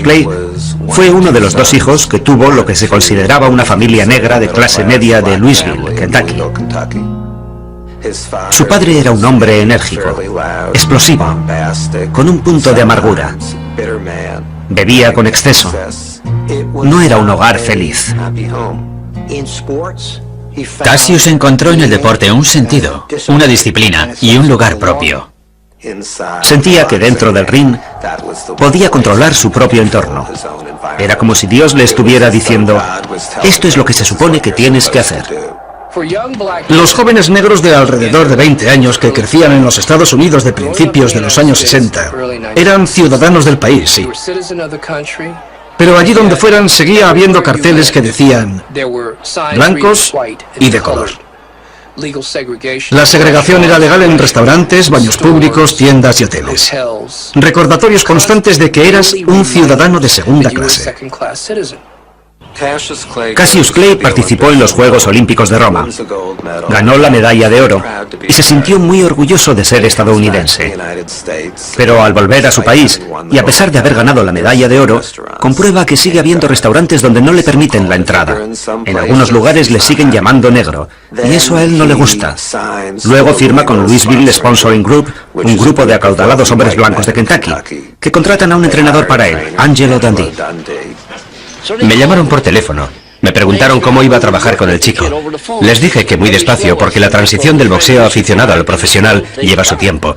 Clay fue uno de los dos hijos que tuvo lo que se consideraba una familia negra de clase media de Louisville, Kentucky. Su padre era un hombre enérgico, explosivo, con un punto de amargura. Bebía con exceso. No era un hogar feliz. Cassius encontró en el deporte un sentido, una disciplina y un lugar propio. Sentía que dentro del ring podía controlar su propio entorno. Era como si Dios le estuviera diciendo: esto es lo que se supone que tienes que hacer. Los jóvenes negros de alrededor de 20 años que crecían en los Estados Unidos de principios de los años 60 eran ciudadanos del país, sí. Pero allí donde fueran seguía habiendo carteles que decían blancos y de color. La segregación era legal en restaurantes, baños públicos, tiendas y hoteles. Recordatorios constantes de que eras un ciudadano de segunda clase. Cassius Clay participó en los Juegos Olímpicos de Roma. Ganó la medalla de oro y se sintió muy orgulloso de ser estadounidense. Pero al volver a su país, y a pesar de haber ganado la medalla de oro, comprueba que sigue habiendo restaurantes donde no le permiten la entrada. En algunos lugares le siguen llamando negro, y eso a él no le gusta. Luego firma con Louisville Sponsoring Group, un grupo de acaudalados hombres blancos de Kentucky, que contratan a un entrenador para él, Angelo Dundee. Me llamaron por teléfono. Me preguntaron cómo iba a trabajar con el chico. Les dije que muy despacio porque la transición del boxeo aficionado al profesional lleva su tiempo.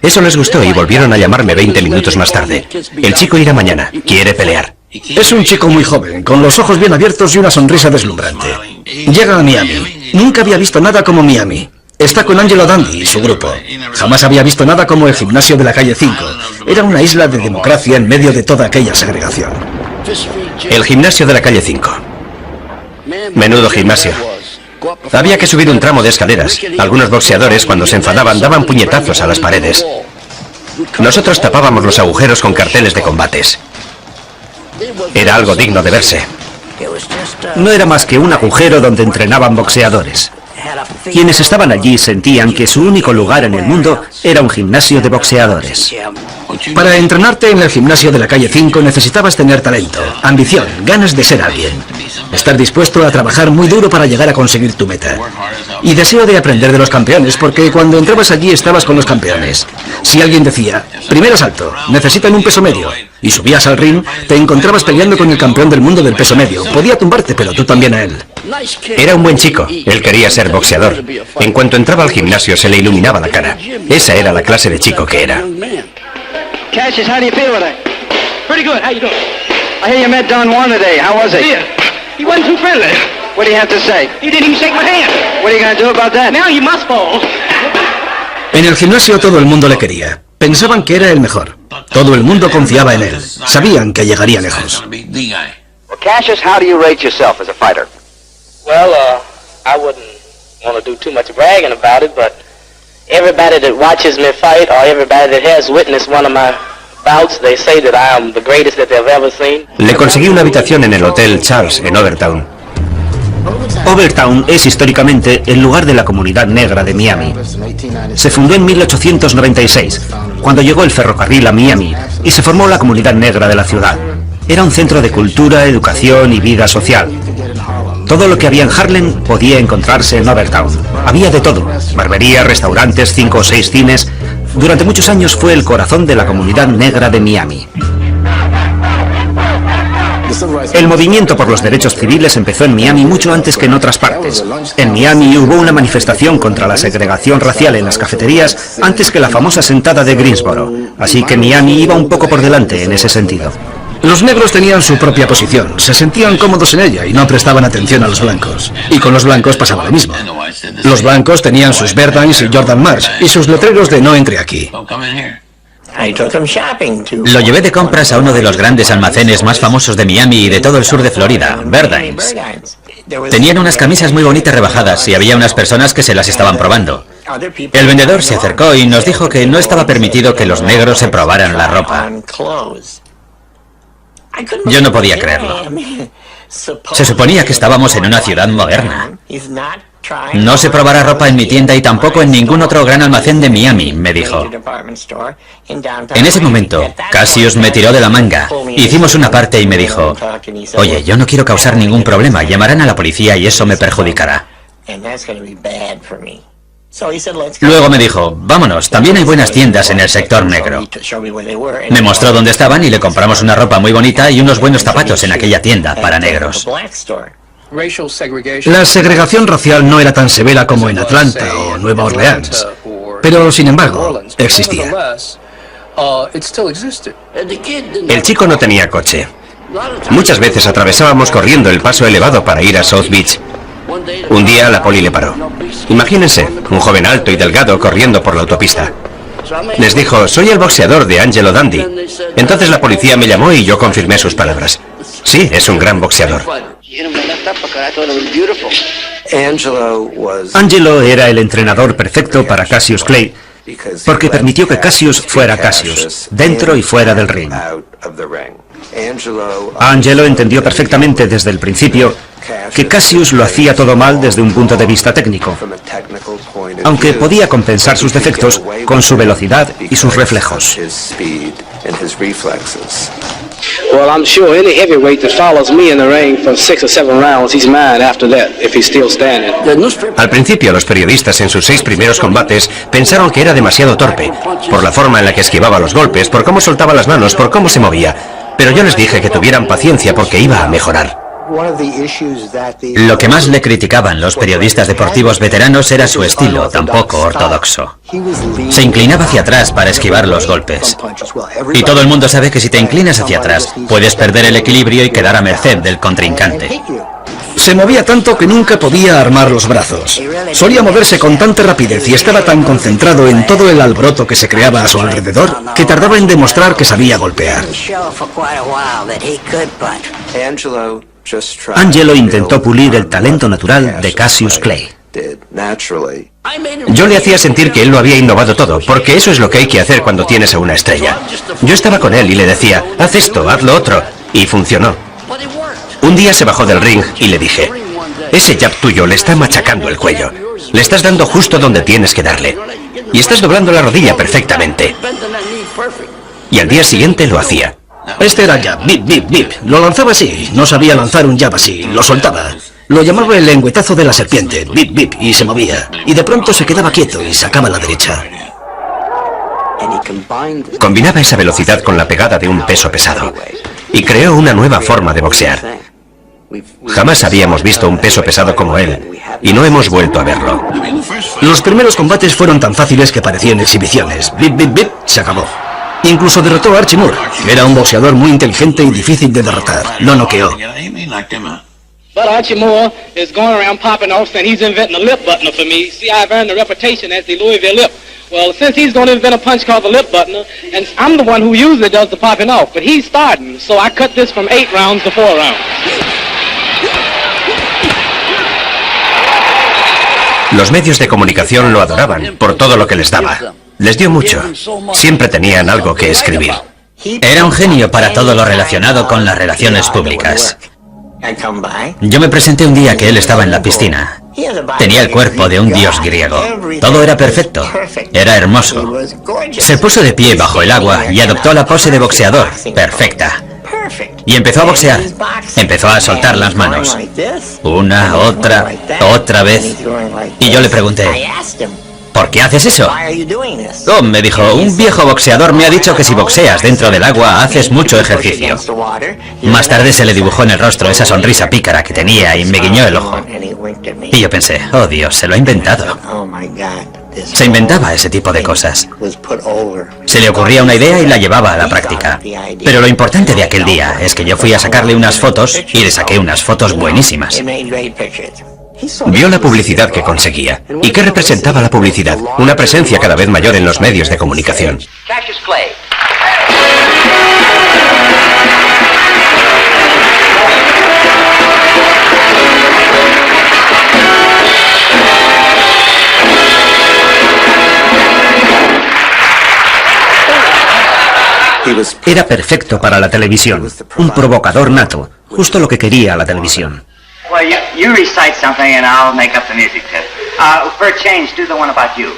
Eso les gustó y volvieron a llamarme 20 minutos más tarde. El chico irá mañana. Quiere pelear. Es un chico muy joven, con los ojos bien abiertos y una sonrisa deslumbrante. Llega a Miami. Nunca había visto nada como Miami. Está con Angelo Dundee y su grupo. Jamás había visto nada como el gimnasio de la calle 5. Era una isla de democracia en medio de toda aquella segregación. El gimnasio de la calle 5. Menudo gimnasio. Había que subir un tramo de escaleras. Algunos boxeadores, cuando se enfadaban, daban puñetazos a las paredes. Nosotros tapábamos los agujeros con carteles de combates. Era algo digno de verse. No era más que un agujero donde entrenaban boxeadores. Quienes estaban allí sentían que su único lugar en el mundo era un gimnasio de boxeadores. Para entrenarte en el gimnasio de la calle 5 necesitabas tener talento, ambición, ganas de ser alguien. Estar dispuesto a trabajar muy duro para llegar a conseguir tu meta. Y deseo de aprender de los campeones, porque cuando entrabas allí estabas con los campeones. Si alguien decía, primer asalto, necesitan un peso medio, y subías al ring, te encontrabas peleando con el campeón del mundo del peso medio. Podía tumbarte, pero tú también a él. Era un buen chico. Él quería ser boxeador. En cuanto entraba al gimnasio se le iluminaba la cara. Esa era la clase de chico que era. Cassius, how do you feel today? Pretty good. How you doing? I hear you met Don Juan today. How was it? Yeah. He wasn't too friendly. What do you have to say? He didn't even shake my hand. What are you going to do about that? Now you must fall. En el gimnasio todo el mundo le quería. Pensaban que era el mejor. Todo el mundo confiaba en él. Sabían que llegaría lejos. Well, Cassius, how do you rate yourself as a fighter? Well, I wouldn't want to do too much bragging about it, but everybody that watches me fight or everybody that has witnessed one of my bouts, they say that I am the greatest that they've ever seen. Le conseguí una habitación en el Hotel Charles, en Overtown. Overtown es históricamente el lugar de la comunidad negra de Miami. Se fundó en 1896, cuando llegó el ferrocarril a Miami y se formó la comunidad negra de la ciudad. Era un centro de cultura, educación y vida social. Todo lo que había en Harlem podía encontrarse en Overtown. Había de todo: barberías, restaurantes, 5 o 6 cines. Durante muchos años fue el corazón de la comunidad negra de Miami. El movimiento por los derechos civiles empezó en Miami mucho antes que en otras partes. En Miami hubo una manifestación contra la segregación racial en las cafeterías antes que la famosa sentada de Greensboro. Así que Miami iba un poco por delante en ese sentido. Los negros tenían su propia posición, se sentían cómodos en ella y no prestaban atención a los blancos. Y con los blancos pasaba lo mismo. Los blancos tenían sus Burdines y Jordan Marsh y sus letreros de no entre aquí. Lo llevé de compras a uno de los grandes almacenes más famosos de Miami y de todo el sur de Florida, Burdines. Tenían unas camisas muy bonitas rebajadas y había unas personas que se las estaban probando. El vendedor se acercó y nos dijo que no estaba permitido que los negros se probaran la ropa. Yo no podía creerlo. Se suponía que estábamos en una ciudad moderna. No se probará ropa en mi tienda y tampoco en ningún otro gran almacén de Miami, me dijo. En ese momento, Cassius me tiró de la manga. Hicimos una parte y me dijo, oye, yo no quiero causar ningún problema, llamarán a la policía y eso me perjudicará. Luego me dijo, vámonos, también hay buenas tiendas en el sector negro. Me mostró dónde estaban y le compramos una ropa muy bonita y unos buenos zapatos en aquella tienda para negros. La segregación racial no era tan severa como en Atlanta o Nueva Orleans, pero sin embargo, existía. El chico no tenía coche. Muchas veces atravesábamos corriendo el paso elevado para ir a South Beach. Un día la poli le paró. Imagínense, un joven alto y delgado corriendo por la autopista. Les dijo, soy el boxeador de Angelo Dundee. Entonces la policía me llamó y yo confirmé sus palabras. Sí, es un gran boxeador. Angelo era el entrenador perfecto para Cassius Clay, porque permitió que Cassius fuera Cassius, dentro y fuera del ring. Angelo entendió perfectamente desde el principio que Cassius lo hacía todo mal desde un punto de vista técnico, aunque podía compensar sus defectos con su velocidad y sus reflejos. Well, I'm sure any heavyweight that follows me in the ring for 6 or 7 rounds, he's mine after that, if he's still standing. Al principio, los periodistas en sus 6 primeros combates pensaron que era demasiado torpe, por la forma en la que esquivaba los golpes, por cómo soltaba las manos, por cómo se movía. Pero yo les dije que tuvieran paciencia porque iba a mejorar. Lo que más le criticaban los periodistas deportivos veteranos era su estilo tan poco ortodoxo. Se inclinaba hacia atrás para esquivar los golpes. Y todo el mundo sabe que si te inclinas hacia atrás, puedes perder el equilibrio y quedar a merced del contrincante. Se movía tanto que nunca podía armar los brazos. Solía moverse con tanta rapidez y estaba tan concentrado en todo el alboroto que se creaba a su alrededor que tardaba en demostrar que sabía golpear. Angelo intentó pulir el talento natural de Cassius Clay. Yo le hacía sentir que él lo había innovado todo, porque eso es lo que hay que hacer cuando tienes a una estrella. Yo estaba con él y le decía, haz esto, haz lo otro, y funcionó. Un día se bajó del ring y le dije, ese jab tuyo le está machacando el cuello. Le estás dando justo donde tienes que darle. Y estás doblando la rodilla perfectamente. Y al día siguiente lo hacía. Este era jab, bip, bip, bip. Lo lanzaba así, no sabía lanzar un jab así, lo soltaba. Lo llamaba el lengüetazo de la serpiente, bip, bip, y se movía. Y de pronto se quedaba quieto y sacaba la derecha. Combinaba esa velocidad con la pegada de un peso pesado. Y creó una nueva forma de boxear. Jamás habíamos visto un peso pesado como él, y no hemos vuelto a verlo. Los primeros combates fueron tan fáciles que parecían exhibiciones. Bip, bip, bip, se acabó. Incluso derrotó a Archie Moore. Era un boxeador muy inteligente y difícil de derrotar. Lo noqueó. But Archie Moore is going around popping off saying he's inventing a lip buttoner for me. See, I've earned a reputation as the Louisville lip. Well, since he's going to invent a punch called the lip buttoner, and I'm the one who usually does the popping off, but he's starting, so I cut this from 8 rounds to 4 rounds. Los medios de comunicación lo adoraban por todo lo que les daba. Les dio mucho. Siempre tenían algo que escribir. Era un genio para todo lo relacionado con las relaciones públicas. Yo me presenté un día que él estaba en la piscina. Tenía el cuerpo de un dios griego. Todo era perfecto. Era hermoso. Se puso de pie bajo el agua y adoptó la pose de boxeador. Perfecta. Y empezó a boxear. Empezó a soltar las manos. Una, otra vez. Y yo le pregunté, ¿por qué haces eso? Oh, me dijo, un viejo boxeador me ha dicho que si boxeas dentro del agua haces mucho ejercicio. Más tarde se le dibujó en el rostro esa sonrisa pícara que tenía y me guiñó el ojo. Y yo pensé, oh Dios, se lo ha inventado. Se inventaba ese tipo de cosas. Se le ocurría una idea y la llevaba a la práctica. Pero lo importante de aquel día es que yo fui a sacarle unas fotos y le saqué unas fotos buenísimas. Vio la publicidad que conseguía. ¿Y qué representaba la publicidad? Una presencia cada vez mayor en los medios de comunicación. Cassius Clay. Era perfecto para la televisión, un provocador nato, justo lo que quería la televisión. Well, you recite something and I'll make up the music to it. For a change, do the one about you.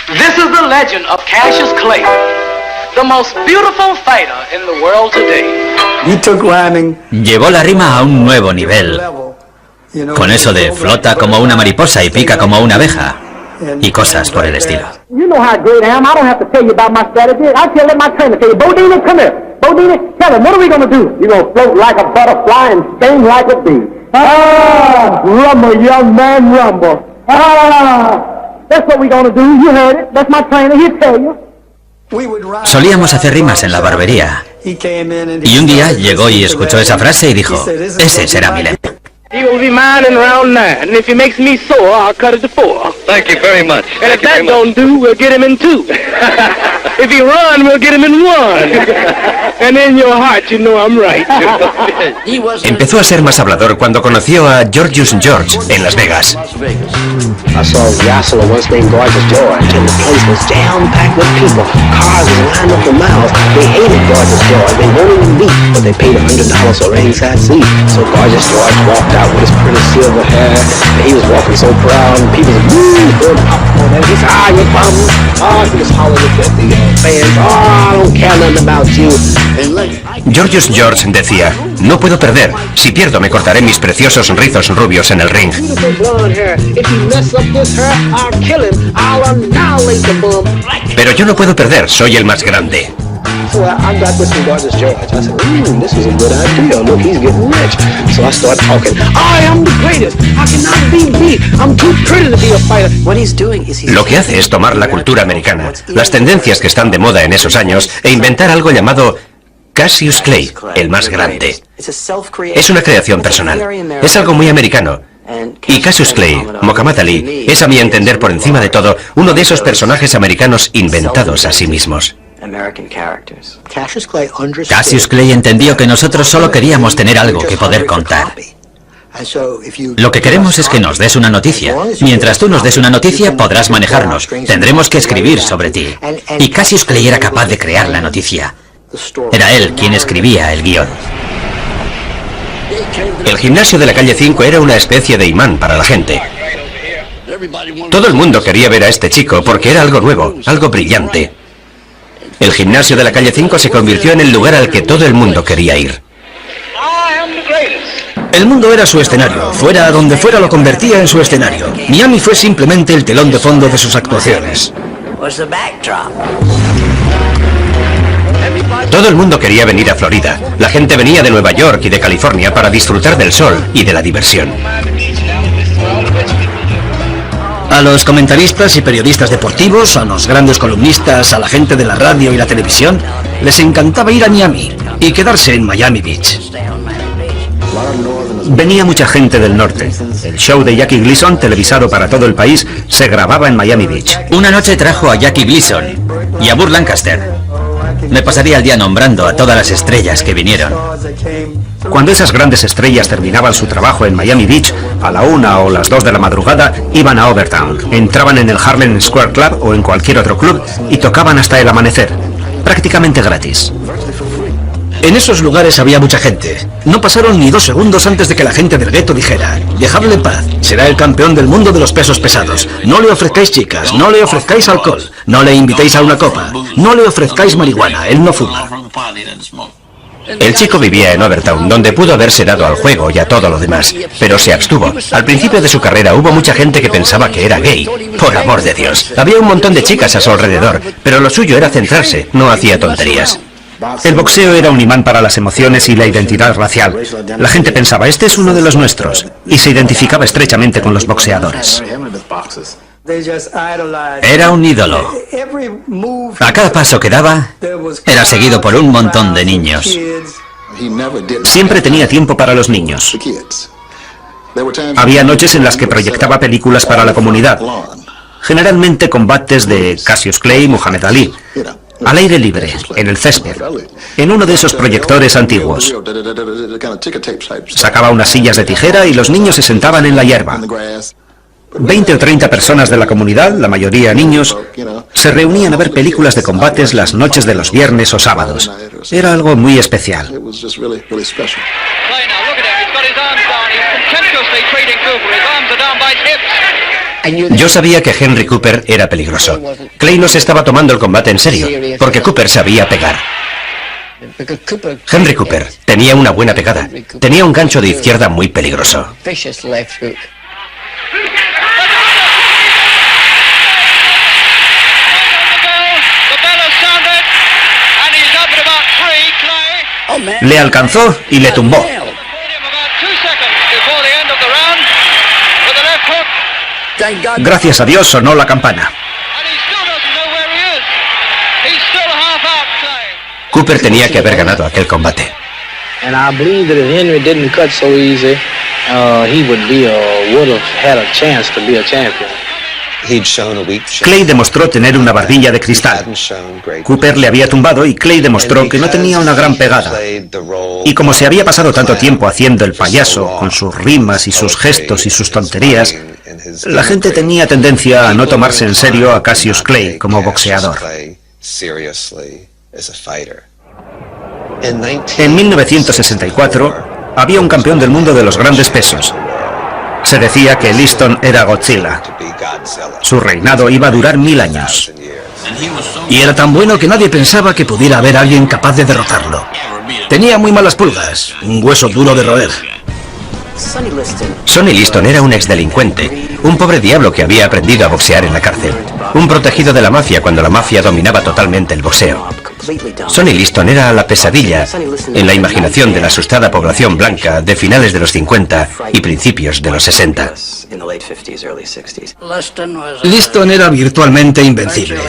This is the legend of Cassius Clay, the most beautiful fighter in the world today. Llevó la rima a un nuevo nivel, con eso de flota como una mariposa y pica como una abeja, y cosas por el estilo. You know how great I am. I don't have to tell you about my strategy. I tell let my trainer tell you. Bodine, come here. Bodine, tell him, what are we going to do? You're going to float like a butterfly and sting like a bee. Ah, rumble, young man, rumble. Ah, that's what we're going to do. You heard it. That's my trainer. He'll tell you. Solíamos hacer rimas en la barbería, y un día llegó y escuchó esa frase y dijo, ese será mi lema. He will be mine in round 9, and if he makes me sore, I'll cut it to 4. Thank you very much. And if that don't do, we'll get him in 2. If he run, we'll get him in 1. And in your heart, you know I'm right. Empezó a ser más hablador cuando conoció a Georgius George en Las Vegas. I saw a wrestler once named Gorgeous George, and the place was jam-packed with people. Cars was lined up for miles. They hated Gorgeous George. They won't even meet, but they paid $100 for a ringside seat. So Gorgeous George walked out with his pretty silver hair, and he was walking so proud, and people was throwing popcorn at him. He said, ah, you bums. Oh, he was hollering at the fans. Oh, I don't care nothing about you. And look, Georgius George decía, no puedo perder. Si pierdo me cortaré mis preciosos rizos rubios en el ring. Pero yo no puedo perder, soy el más grande. So I got this from Gorgeous George. I said, this is a good idea. Look, he's getting rich. So I started talking. I am the greatest. I cannot be beat. I'm too pretty to be a fighter. What he's doing is Lo que hace es tomar la cultura americana, las tendencias que están de moda en esos años, e inventar algo llamado Cassius Clay, el más grande. Es una creación personal. Es algo muy americano. Y Cassius Clay, Muhammad Ali, es a mi entender por encima de todo uno de esos personajes americanos inventados a sí mismos. Cassius Clay entendió que nosotros solo queríamos tener algo que poder contar. Lo que queremos es que nos des una noticia. Mientras tú nos des una noticia, podrás manejarnos. Tendremos que escribir sobre ti. Y Cassius Clay era capaz de crear la noticia. Era él quien escribía el guión. El gimnasio de la calle 5 era una especie de imán para la gente. Todo el mundo quería ver a este chico porque era algo nuevo, algo brillante. El gimnasio de la calle 5 se convirtió en el lugar al que todo el mundo quería ir. El mundo era su escenario, fuera a donde fuera lo convertía en su escenario. Miami fue simplemente el telón de fondo de sus actuaciones. Todo el mundo quería venir a Florida. La gente venía de Nueva York y de California para disfrutar del sol y de la diversión. A los comentaristas y periodistas deportivos, a los grandes columnistas, a la gente de la radio y la televisión, les encantaba ir a Miami y quedarse en Miami Beach. Venía mucha gente del norte. El show de Jackie Gleason, televisado para todo el país, se grababa en Miami Beach. Una noche trajo a Jackie Gleason y a Burt Lancaster. Me pasaría el día nombrando a todas las estrellas que vinieron. Cuando esas grandes estrellas terminaban su trabajo en Miami Beach, a la 1 o las 2 de la madrugada, iban a Overtown. Entraban en el Harlem Square Club o en cualquier otro club y tocaban hasta el amanecer. Prácticamente gratis. En esos lugares había mucha gente. No pasaron ni 2 segundos antes de que la gente del gueto dijera: dejadle en paz, será el campeón del mundo de los pesos pesados. No le ofrezcáis chicas, no le ofrezcáis alcohol, no le invitéis a una copa, no le ofrezcáis marihuana, él no fuma. El chico vivía en Overtown, donde pudo haberse dado al juego y a todo lo demás, pero se abstuvo. Al principio de su carrera hubo mucha gente que pensaba que era gay. Por amor de Dios. Había un montón de chicas a su alrededor, pero lo suyo era centrarse, no hacía tonterías. El boxeo era un imán para las emociones y la identidad racial. La gente pensaba, este es uno de los nuestros, y se identificaba estrechamente con los boxeadores. Era un ídolo. A cada paso que daba, era seguido por un montón de niños. Siempre tenía tiempo para los niños. Había noches en las que proyectaba películas para la comunidad. Generalmente combates de Cassius Clay y Muhammad Ali. Al aire libre, en el césped, en uno de esos proyectores antiguos. Sacaba unas sillas de tijera y los niños se sentaban en la hierba. 20 o 30 personas de la comunidad, la mayoría niños, se reunían a ver películas de combates las noches de los viernes o sábados. Era algo muy especial. Yo sabía que Henry Cooper era peligroso. Clay no se estaba tomando el combate en serio, porque Cooper sabía pegar. Henry Cooper tenía una buena pegada. Tenía un gancho de izquierda muy peligroso. Le alcanzó y le tumbó. Gracias a Dios sonó la campana. Cooper tenía que haber ganado aquel combate. And I believe that if Henry didn't cut so easy, he would have had a chance to be a champion. Clay demostró tener una barbilla de cristal. Cooper le había tumbado y Clay demostró que no tenía una gran pegada. Y como se había pasado tanto tiempo haciendo el payaso, con sus rimas y sus gestos y sus tonterías, la gente tenía tendencia a no tomarse en serio a Cassius Clay como boxeador. En 1964 había un campeón del mundo de los grandes pesos. Se decía que Liston era Godzilla. Su reinado iba a durar 1000 años. Y era tan bueno que nadie pensaba que pudiera haber alguien capaz de derrotarlo. Tenía muy malas pulgas, un hueso duro de roer. Sonny Liston era un exdelincuente, un pobre diablo que había aprendido a boxear en la cárcel, un protegido de la mafia cuando la mafia dominaba totalmente el boxeo. Sonny Liston era la pesadilla en la imaginación de la asustada población blanca de finales de los 50 y principios de los 60. Liston era virtualmente invencible,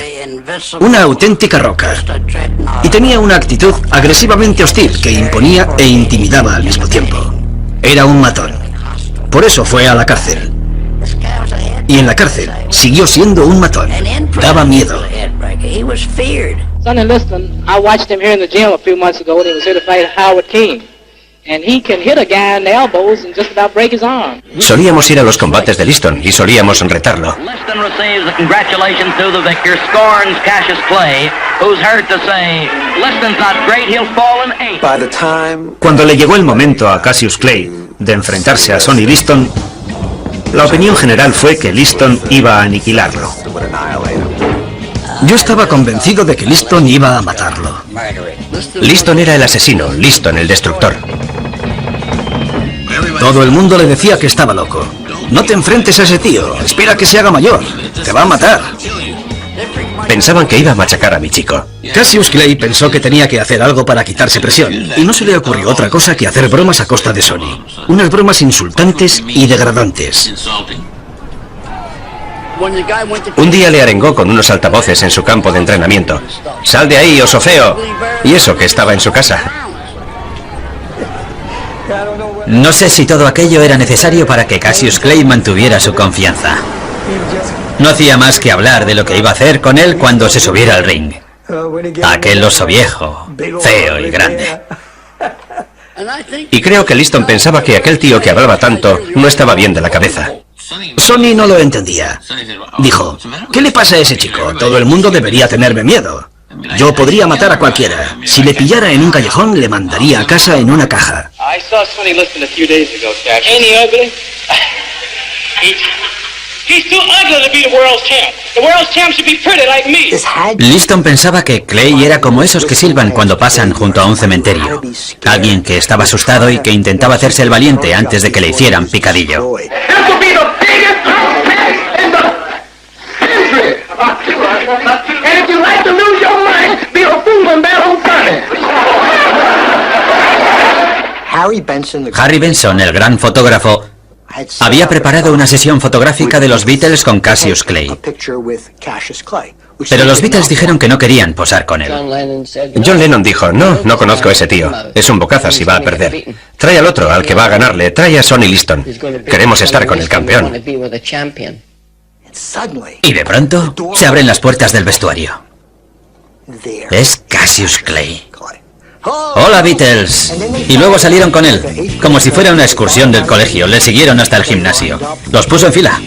una auténtica roca, y tenía una actitud agresivamente hostil que imponía e intimidaba al mismo tiempo. Era un matón. Por eso fue a la cárcel. Y en la cárcel siguió siendo un matón. Daba miedo. Sonny Liston, I watched him here in the gym a few months ago when he was here to fight Howard King. And he can hit a guy in the elbows and just about break his arm. Solíamos ir a los combates de Liston y solíamos retarlo. Liston receives the congratulations to the victor, scorns Cassius Clay, who's heard to say, Liston's not great, he'll fall in 8. Cuando le llegó el momento a Cassius Clay de enfrentarse a Sonny Liston, la opinión general fue que Liston iba a aniquilarlo. Yo estaba convencido de que Liston iba a matarlo. Liston era el asesino, Liston el destructor. Todo el mundo le decía que estaba loco. No te enfrentes a ese tío, espera que se haga mayor, te va a matar. Pensaban que iba a machacar a mi chico. Cassius Clay pensó que tenía que hacer algo para quitarse presión, y no se le ocurrió otra cosa que hacer bromas a costa de Sonny. Unas bromas insultantes y degradantes. Un día le arengó con unos altavoces en su campo de entrenamiento. ¡Sal de ahí, oso feo! Y eso que estaba en su casa. No sé si todo aquello era necesario para que Cassius Clay mantuviera su confianza. No hacía más que hablar de lo que iba a hacer con él cuando se subiera al ring. Aquel oso viejo, feo y grande. Y creo que Liston pensaba que aquel tío que hablaba tanto no estaba bien de la cabeza. Sonny no lo entendía. Dijo, ¿qué le pasa a ese chico? Todo el mundo debería tenerme miedo. Yo podría matar a cualquiera. Si le pillara en un callejón, le mandaría a casa en una caja. Liston pensaba que Clay era como esos que silban cuando pasan junto a un cementerio. Alguien que estaba asustado y que intentaba hacerse el valiente antes de que le hicieran picadillo. Harry Benson, el gran fotógrafo, había preparado una sesión fotográfica de los Beatles con Cassius Clay. Pero los Beatles dijeron que no querían posar con él. John Lennon dijo, no conozco a ese tío. Es un bocazas y va a perder. Trae al otro, al que va a ganarle. Trae a Sonny Liston. Queremos estar con el campeón. Y de pronto se abren las puertas del vestuario. Es Cassius Clay. ¡Hola, Beatles! Y luego salieron con él, como si fuera una excursión del colegio. Le siguieron hasta el gimnasio. Los puso en fila.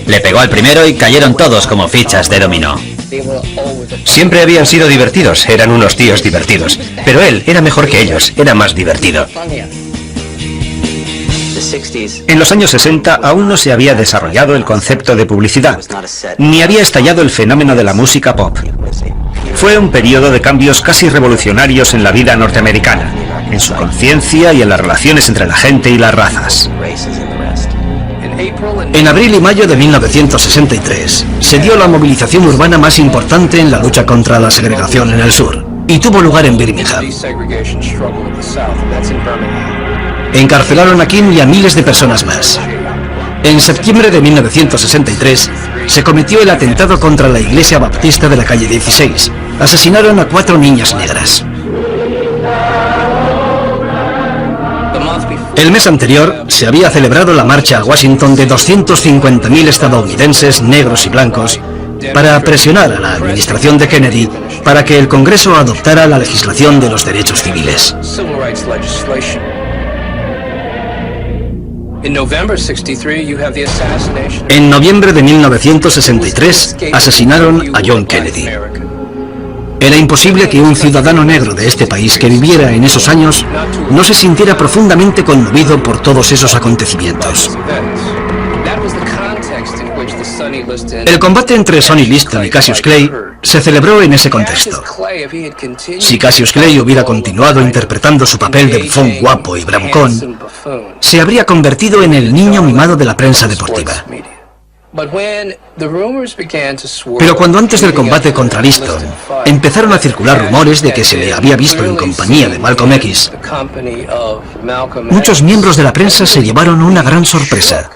Le pegó al primero y cayeron todos como fichas de dominó. Siempre habían sido divertidos, eran unos tíos divertidos. Pero él era mejor que ellos, era más divertido. En los años 60 aún no se había desarrollado el concepto de publicidad, ni había estallado el fenómeno de la música pop. Fue un periodo de cambios casi revolucionarios en la vida norteamericana, en su conciencia y en las relaciones entre la gente y las razas. En abril y mayo de 1963 se dio la movilización urbana más importante en la lucha contra la segregación en el sur, y tuvo lugar en Birmingham. Encarcelaron a King y a miles de personas más. En septiembre de 1963 se cometió el atentado contra la iglesia baptista de la calle 16. Asesinaron a 4 niñas negras. El mes anterior se había celebrado la marcha a Washington de 250.000 estadounidenses negros y blancos para presionar a la administración de Kennedy para que el Congreso adoptara la legislación de los derechos civiles. En noviembre de 1963 asesinaron a John Kennedy. Era imposible que un ciudadano negro de este país que viviera en esos años no se sintiera profundamente conmovido por todos esos acontecimientos. El combate entre Sonny Liston y Cassius Clay se celebró en ese contexto. Si Cassius Clay hubiera continuado interpretando su papel de bufón guapo y bravucón, se habría convertido en el niño mimado de la prensa deportiva. Pero cuando antes del combate contra Liston empezaron a circular rumores de que se le había visto en compañía de Malcolm X, muchos miembros de la prensa se llevaron una gran sorpresa.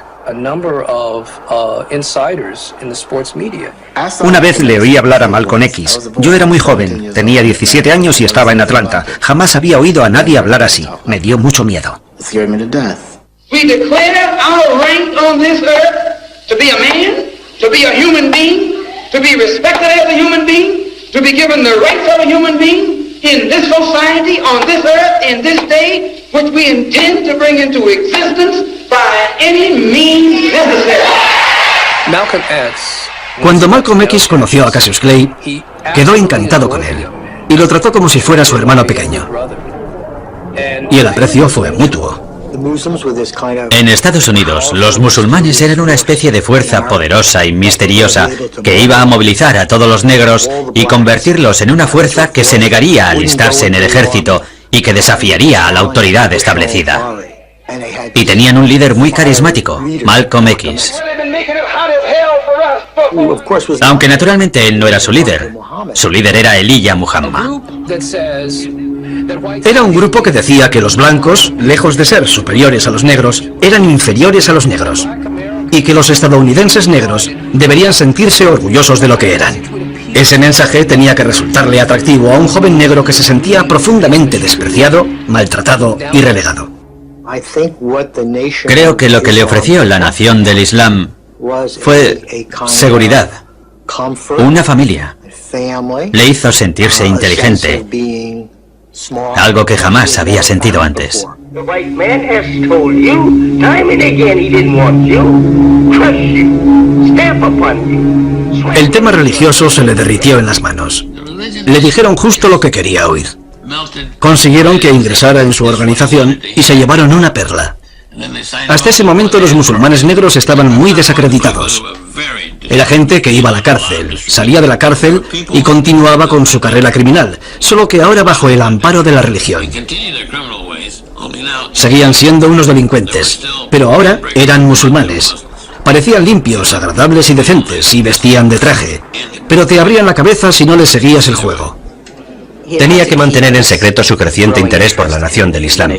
Una vez le oí hablar a Malcolm X. Yo era muy joven, tenía 17 años y estaba en Atlanta. Jamás había oído a nadie hablar así. Me dio mucho miedo. We declare our right on this earth to be a man, to be a human being, to be respected as a human being, to be given the rights of a human being in this society, on this earth, in this day, which we intend to bring into existence by any means necessary. Cuando Malcolm X conoció a Cassius Clay, quedó encantado con él y lo trató como si fuera su hermano pequeño. Y el aprecio fue mutuo. En Estados Unidos, los musulmanes eran una especie de fuerza poderosa y misteriosa que iba a movilizar a todos los negros y convertirlos en una fuerza que se negaría a alistarse en el ejército y que desafiaría a la autoridad establecida. Y tenían un líder muy carismático, Malcolm X. Aunque naturalmente él no era su líder era Elijah Muhammad. Era un grupo que decía que los blancos, lejos de ser superiores a los negros, eran inferiores a los negros, y que los estadounidenses negros deberían sentirse orgullosos de lo que eran. Ese mensaje tenía que resultarle atractivo a un joven negro que se sentía profundamente despreciado, maltratado y relegado. Creo que lo que le ofreció la nación del Islam fue seguridad, una familia. Le hizo sentirse inteligente, algo que jamás había sentido antes. El tema religioso se le derritió en las manos. Le dijeron justo lo que quería oír. Consiguieron que ingresara en su organización y se llevaron una perla. Hasta ese momento los musulmanes negros estaban muy desacreditados. Era gente que iba a la cárcel, salía de la cárcel y continuaba con su carrera criminal, solo que ahora bajo el amparo de la religión. Seguían siendo unos delincuentes, pero ahora eran musulmanes. Parecían limpios, agradables y decentes y vestían de traje, pero te abrían la cabeza si no les seguías el juego. Tenía que mantener en secreto su creciente interés por la nación del Islam.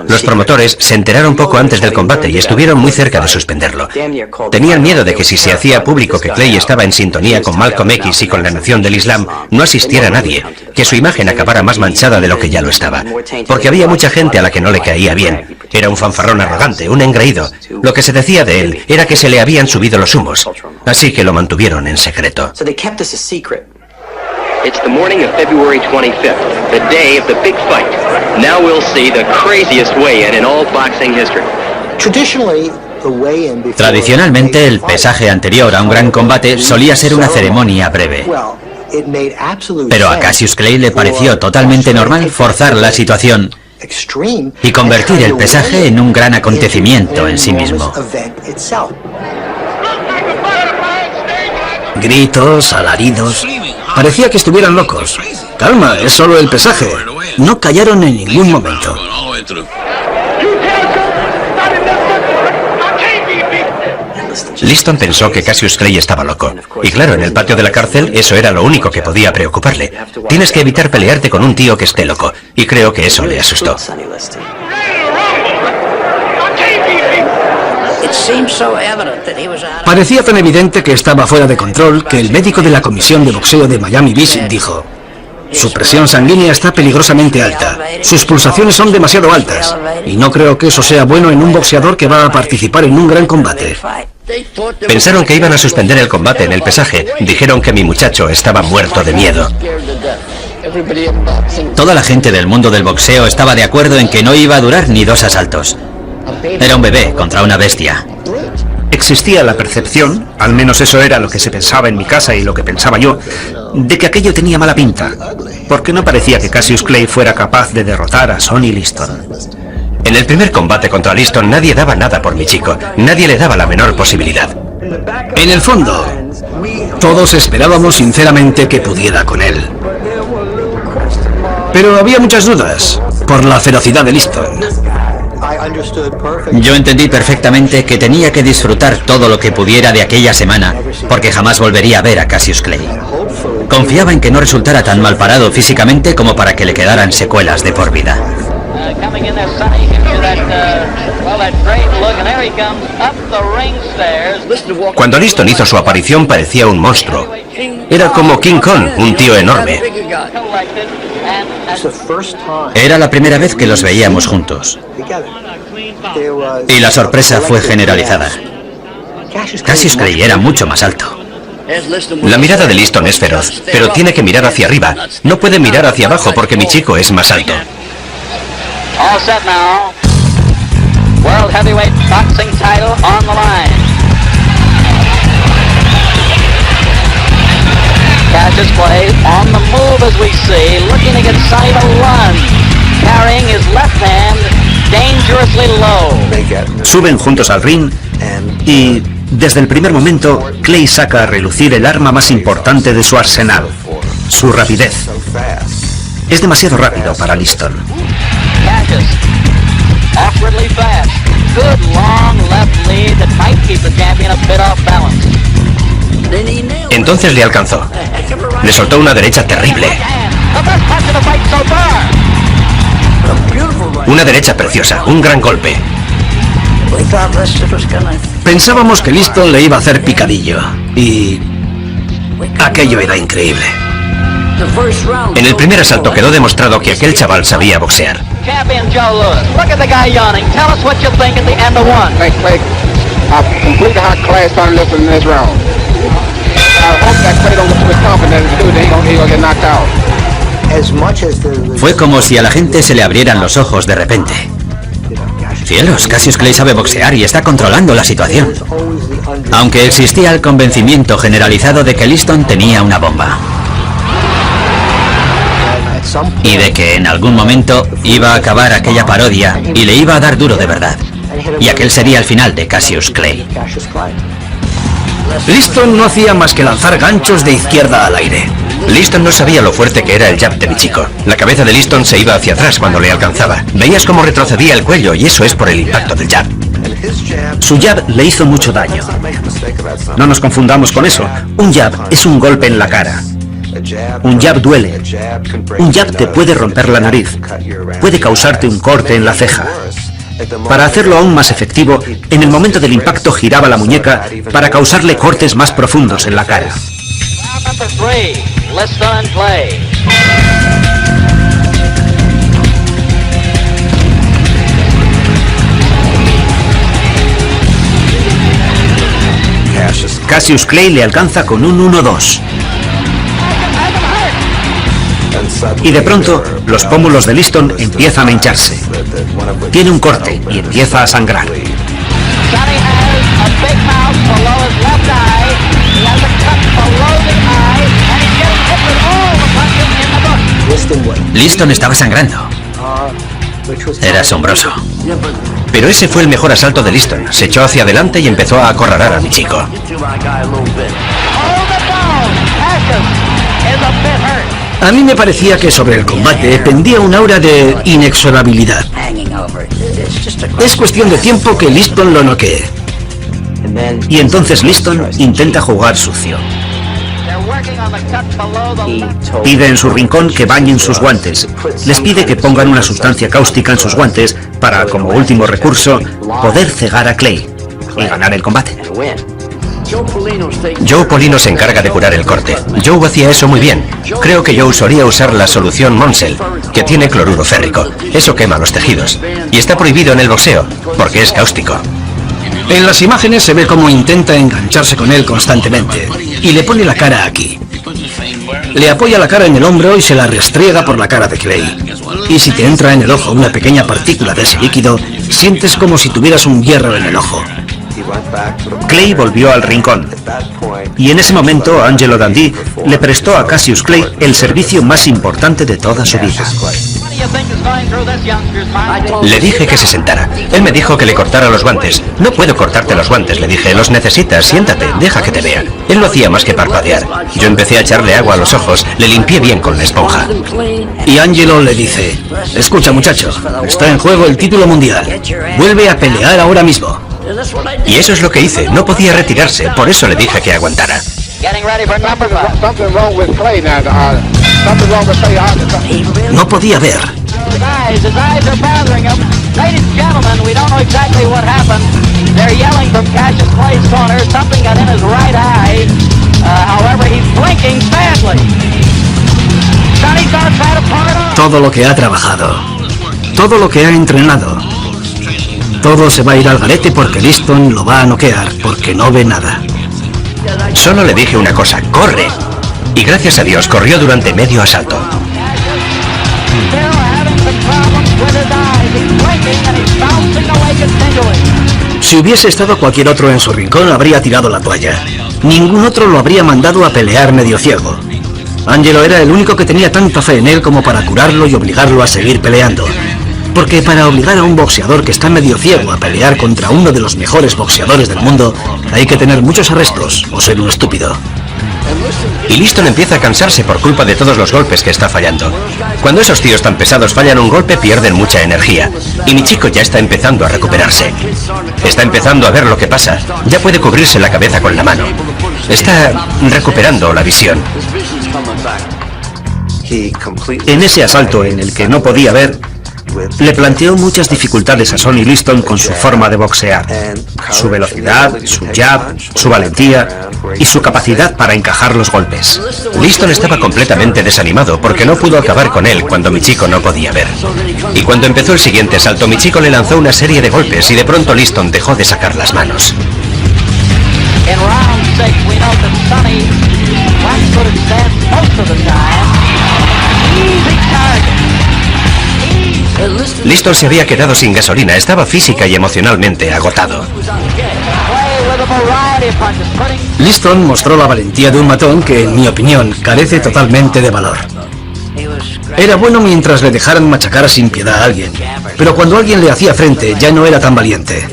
Los promotores se enteraron poco antes del combate y estuvieron muy cerca de suspenderlo. Tenían miedo de que si se hacía público que Clay estaba en sintonía con Malcolm X y con la nación del Islam, no asistiera nadie, que su imagen acabara más manchada de lo que ya lo estaba. Porque había mucha gente a la que no le caía bien. Era un fanfarrón arrogante, un engreído. Lo que se decía de él era que se le habían subido los humos. Así que lo mantuvieron en secreto. It's the morning of February 25th, the day of the big fight. Now we'll see the craziest weigh-in in all boxing history. Tradicionalmente, el pesaje anterior a un gran combate solía ser una ceremonia breve. Pero a Cassius Clay le pareció totalmente normal forzar la situación y convertir el pesaje en un gran acontecimiento en sí mismo. Gritos, alaridos. Parecía que estuvieran locos. Calma, es solo el pesaje. No callaron en ningún momento. Liston pensó que Cassius Clay estaba loco. Y claro, en el patio de la cárcel eso era lo único que podía preocuparle. Tienes que evitar pelearte con un tío que esté loco. Y creo que eso le asustó. Parecía tan evidente que estaba fuera de control que el médico de la comisión de boxeo de Miami Beach dijo: su presión sanguínea está peligrosamente alta, sus pulsaciones son demasiado altas, y no creo que eso sea bueno en un boxeador que va a participar en un gran combate. Pensaron que iban a suspender el combate en el pesaje. Dijeron que mi muchacho estaba muerto de miedo. Toda la gente del mundo del boxeo estaba de acuerdo en que no iba a durar ni 2 asaltos. Era un bebé contra una bestia. Existía la percepción, al menos eso era lo que se pensaba en mi casa y lo que pensaba yo, de que aquello tenía mala pinta, porque no parecía que Cassius Clay fuera capaz de derrotar a Sonny Liston. En el primer combate contra Liston nadie daba nada por mi chico, nadie le daba la menor posibilidad. En el fondo, todos esperábamos sinceramente que pudiera con él. Pero había muchas dudas, por la ferocidad de Liston. Yo entendí perfectamente que tenía que disfrutar todo lo que pudiera de aquella semana, porque jamás volvería a ver a Cassius Clay. Confiaba en que no resultara tan mal parado físicamente como para que le quedaran secuelas de por vida. Cuando Liston hizo su aparición parecía un monstruo. Era como King Kong, un tío enorme. Era la primera vez que los veíamos juntos. Y la sorpresa fue generalizada. Cassius Clay era mucho más alto. La mirada de Liston es feroz, pero tiene que mirar hacia arriba. No puede mirar hacia abajo porque mi chico es más alto. All set now. World Heavyweight Boxing title on the line. Cassius Clay on the move as we see, looking to get Sonny to run. Carrying his left hand dangerously low. Suben juntos al ring y, desde el primer momento, Clay saca a relucir el arma más importante de su arsenal, su rapidez. Es demasiado rápido para Liston. Cassius, awkwardly fast. Good long left lead that might keep the champion a bit off balance. Entonces le alcanzó. Le soltó una derecha terrible. Una derecha preciosa, un gran golpe. Pensábamos que Liston le iba a hacer picadillo, y aquello era increíble. En el primer asalto quedó demostrado que aquel chaval sabía boxear. Champion Joe Louis. Look at the guy yawning. Tell us what you think at the end of one. I completely high-class Sonny Liston in this round. I hope that Clay don't look too confident to do that. He gonna get knocked out. Fue como si a la gente se le abrieran los ojos de repente. Cielos, Cassius Clay sabe boxear y está controlando la situación. Aunque existía el convencimiento generalizado de que Liston tenía una bomba. Y de que en algún momento iba a acabar aquella parodia y le iba a dar duro de verdad. Y aquel sería el final de Cassius Clay. Liston no hacía más que lanzar ganchos de izquierda al aire. Liston no sabía lo fuerte que era el jab de mi chico. La cabeza de Liston se iba hacia atrás cuando le alcanzaba. Veías cómo retrocedía el cuello y eso es por el impacto del jab. Su jab le hizo mucho daño. No nos confundamos con eso. Un jab es un golpe en la cara. Un jab duele. Un jab te puede romper la nariz. Puede causarte un corte en la ceja. Para hacerlo aún más efectivo, en el momento del impacto giraba la muñeca para causarle cortes más profundos en la cara. Cassius Clay le alcanza con un 1-2. Y de pronto, los pómulos de Liston empiezan a hincharse. Tiene un corte y empieza a sangrar. Liston estaba sangrando. Era asombroso. Pero ese fue el mejor asalto de Liston. Se echó hacia adelante y empezó a acorralar a mi chico. A mí me parecía que sobre el combate pendía un aura de inexorabilidad. Es cuestión de tiempo que Liston lo noquee. Y entonces Liston intenta jugar sucio. Pide en su rincón que bañen sus guantes. Les pide que pongan una sustancia cáustica en sus guantes para, como último recurso, poder cegar a Clay y ganar el combate. Joe Polino se encarga de curar el corte. Joe hacía eso muy bien. Creo que Joe solía usar la solución Monsell, que tiene cloruro férrico. Eso quema los tejidos. Y está prohibido en el boxeo, porque es cáustico. En las imágenes se ve cómo intenta engancharse con él constantemente. Y le pone la cara aquí. Le apoya la cara en el hombro y se la restriega por la cara de Clay. Y si te entra en el ojo una pequeña partícula de ese líquido, sientes como si tuvieras un hierro en el ojo. Clay volvió al rincón. Y en ese momento Angelo Dundee le prestó a Cassius Clay el servicio más importante de toda su vida. Le dije que se sentara. Él me dijo que le cortara los guantes. No puedo cortarte los guantes, le dije. Los necesitas, siéntate, deja que te vean. Él no hacía más que parpadear. Yo empecé a echarle agua a los ojos, le limpié bien con la esponja. Y Angelo le dice: escucha, muchacho, está en juego el título mundial. Vuelve a pelear ahora mismo. Y eso es lo que hice. No podía retirarse, por eso le dije que aguantara. No podía ver. Todo lo que ha trabajado, todo lo que ha entrenado, todo se va a ir al garete porque Liston lo va a noquear, porque no ve nada. Solo le dije una cosa: corre. Y gracias a Dios corrió durante medio asalto. Si hubiese estado cualquier otro en su rincón, habría tirado la toalla. Ningún otro lo habría mandado a pelear medio ciego. Angelo era el único que tenía tanta fe en él como para curarlo y obligarlo a seguir peleando. Porque para obligar a un boxeador que está medio ciego a pelear contra uno de los mejores boxeadores del mundo, hay que tener muchos arrestos o ser un estúpido. Y Liston empieza a cansarse por culpa de todos los golpes que está fallando. Cuando esos tíos tan pesados fallan un golpe, pierden mucha energía. Y mi chico ya está empezando a recuperarse. Está empezando a ver lo que pasa. Ya puede cubrirse la cabeza con la mano. Está recuperando la visión. En ese asalto en el que no podía ver, le planteó muchas dificultades a Sonny Liston con su forma de boxear, su velocidad, su jab, su valentía y su capacidad para encajar los golpes. Liston estaba completamente desanimado porque no pudo acabar con él cuando mi chico no podía ver. Y cuando empezó el siguiente asalto, mi chico le lanzó una serie de golpes y de pronto Liston dejó de sacar las manos. Liston se había quedado sin gasolina, estaba física y emocionalmente agotado. Liston mostró la valentía de un matón que, en mi opinión, carece totalmente de valor. Era bueno mientras le dejaran machacar sin piedad a alguien, pero cuando alguien le hacía frente ya no era tan valiente.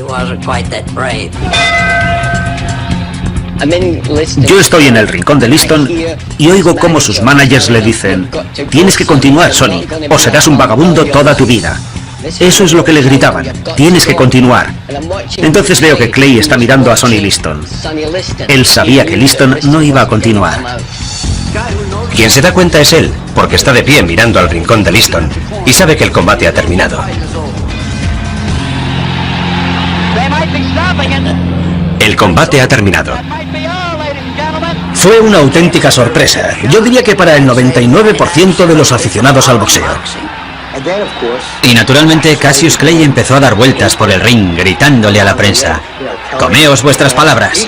Yo estoy en el rincón de Liston y oigo cómo sus managers le dicen: tienes que continuar, Sonny, o serás un vagabundo toda tu vida. Eso es lo que le gritaban: tienes que continuar. Entonces veo que Clay está mirando a Sonny Liston. Él sabía que Liston no iba a continuar. Quien se da cuenta es él, porque está de pie mirando al rincón de Liston y sabe que el combate ha terminado. El combate ha terminado. Fue una auténtica sorpresa. Yo diría que para el 99% de los aficionados al boxeo. Y naturalmente Cassius Clay empezó a dar vueltas por el ring gritándole a la prensa: comeos vuestras palabras.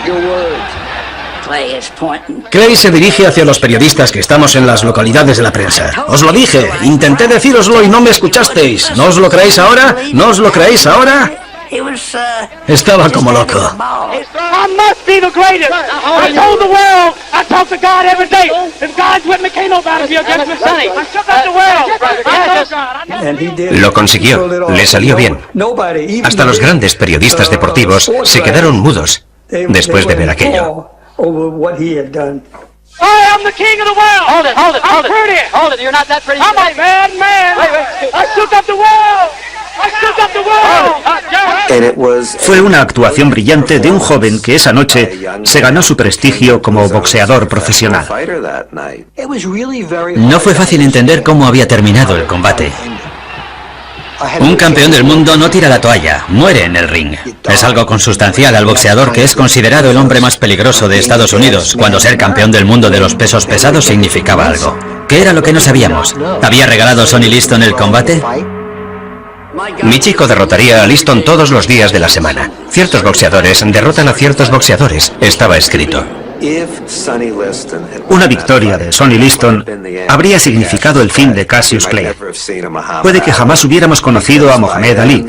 Clay se dirige hacia los periodistas que estamos en las localidades de la prensa. Os lo dije, intenté decíroslo y no me escuchasteis. ¿No os lo creéis ahora? ¿No os lo creéis ahora? Estaba como loco. I must be the greatest. I told the world. I talk to God every day. If God's with me, can't nobody be against me. I shook up the world. I told God. Lo consiguió, le salió bien. Hasta los grandes periodistas deportivos se quedaron mudos después de ver aquello. I am the king of the world. Hold it. I'm pretty. Hold it, you're not that pretty. I'm a bad man. I shook up the world. I shook up the world. Fue una actuación brillante de un joven que esa noche se ganó su prestigio como boxeador profesional. No fue fácil entender cómo había terminado el combate. Un campeón del mundo no tira la toalla, muere en el ring. Es algo consustancial al boxeador que es considerado el hombre más peligroso de Estados Unidos, cuando ser campeón del mundo de los pesos pesados significaba algo. ¿Qué era lo que no sabíamos? ¿Había regalado Sonny Liston el combate? Mi chico derrotaría a Liston todos los días de la semana. Ciertos boxeadores derrotan a ciertos boxeadores. Estaba escrito. Una victoria de Sonny Liston habría significado el fin de Cassius Clay. Puede que jamás hubiéramos conocido a Mohamed Ali,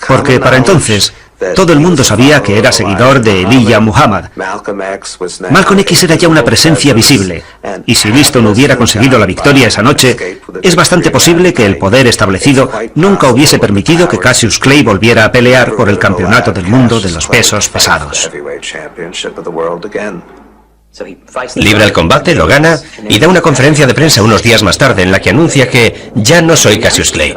porque para entonces todo el mundo sabía que era seguidor de Elijah Muhammad. Malcolm X era ya una presencia visible, y si Liston hubiera conseguido la victoria esa noche, es bastante posible que el poder establecido nunca hubiese permitido que Cassius Clay volviera a pelear por el campeonato del mundo de los pesos pesados. Libra el combate, lo gana y da una conferencia de prensa unos días más tarde en la que anuncia que ya no soy Cassius Clay.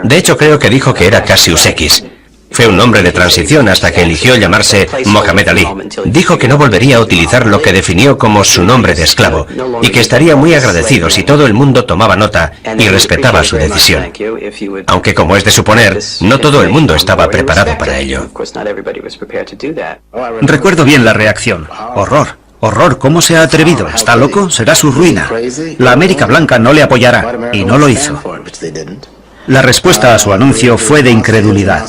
De hecho, creo que dijo que era Cassius X. Fue un nombre de transición hasta que eligió llamarse Mohamed Ali. Dijo que no volvería a utilizar lo que definió como su nombre de esclavo y que estaría muy agradecido si todo el mundo tomaba nota y respetaba su decisión. Aunque, como es de suponer, no todo el mundo estaba preparado para ello. Recuerdo bien la reacción. Horror. Horror, ¿cómo se ha atrevido? ¿Está loco? Será su ruina. La América Blanca no le apoyará, y no lo hizo. La respuesta a su anuncio fue de incredulidad.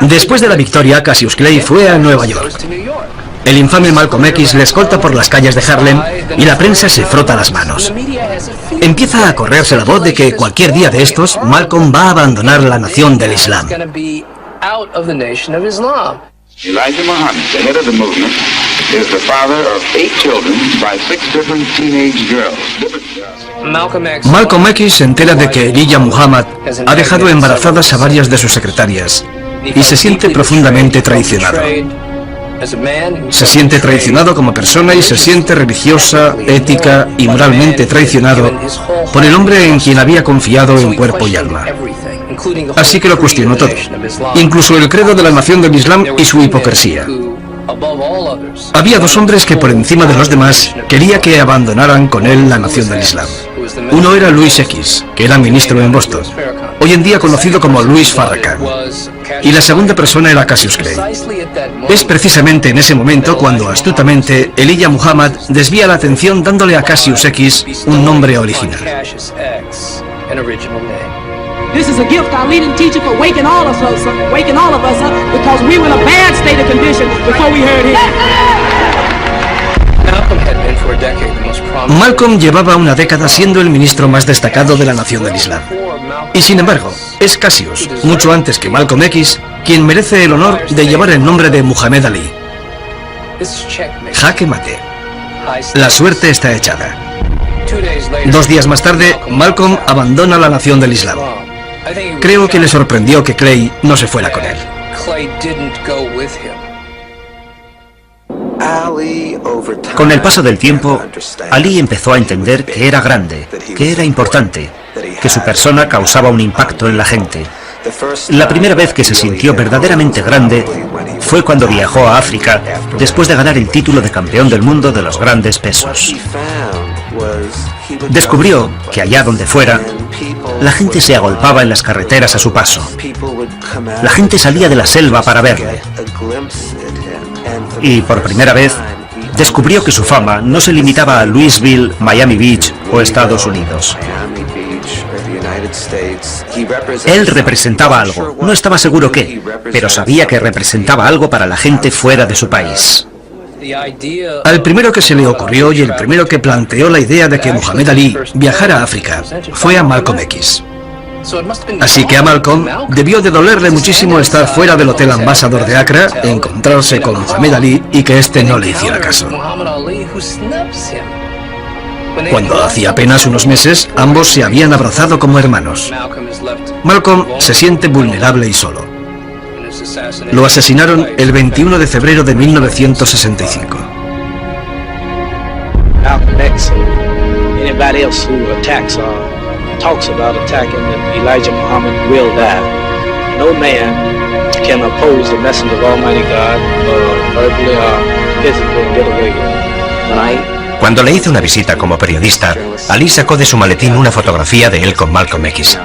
Después de la victoria, Cassius Clay fue a Nueva York. El infame Malcolm X le escolta por las calles de Harlem y la prensa se frota las manos. Empieza a correrse la voz de que cualquier día de estos, Malcolm va a abandonar la nación del Islam. Elijah Muhammad, the head of the movement, is the father of 8 children by 6 different teenage girls. Malcolm X se entera de que Elijah Muhammad ha dejado embarazadas a varias de sus secretarias y se siente profundamente traicionado. Se siente traicionado como persona y se siente religiosa, ética y moralmente traicionado por el hombre en quien había confiado en cuerpo y alma. Así que lo cuestionó todo, incluso el credo de la nación del Islam y su hipocresía. Había dos hombres que por encima de los demás quería que abandonaran con él la nación del Islam. Uno era Louis X, que era ministro en Boston, hoy en día conocido como Louis Farrakhan. Y la segunda persona era Cassius Clay. Es precisamente en ese momento cuando astutamente Elijah Muhammad desvía la atención dándole a Cassius X un nombre original. This is a gift our leading teacher for waking all of us up because we were in a bad state of condition before we heard him. Malcolm llevaba una década siendo el ministro más destacado de la nación del Islam. Y sin embargo, es Cassius, mucho antes que Malcolm X, quien merece el honor de llevar el nombre de Muhammad Ali. Jaque mate. La suerte está echada. 2 días más tarde, Malcolm abandona la nación del Islam. Creo que le sorprendió que Clay no se fuera con él. Con el paso del tiempo, Ali empezó a entender que era grande, que era importante, que su persona causaba un impacto en la gente. La primera vez que se sintió verdaderamente grande fue cuando viajó a África después de ganar el título de campeón del mundo de los grandes pesos. Descubrió que allá donde fuera, la gente se agolpaba en las carreteras a su paso. La gente salía de la selva para verle. Y por primera vez, descubrió que su fama no se limitaba a Louisville, Miami Beach o Estados Unidos. Él representaba algo, no estaba seguro qué, pero sabía que representaba algo para la gente fuera de su país. Al primero que se le ocurrió y el primero que planteó la idea de que Muhammad Ali viajara a África fue a Malcolm X. Así que a Malcolm debió de dolerle muchísimo estar fuera del Hotel Ambassador de Accra, encontrarse con Muhammad Ali y que este no le hiciera caso. Cuando hacía apenas unos meses, ambos se habían abrazado como hermanos. Malcolm se siente vulnerable y solo. Lo asesinaron el 21 de febrero de 1965. Malcolm X and anybody else who talks about attacking Elijah Muhammad will die. No man can oppose the messenger of Almighty God verbally or physically and get away with it. Cuando le hice una visita como periodista, Ali sacó de su maletín una fotografía de él con Malcolm X.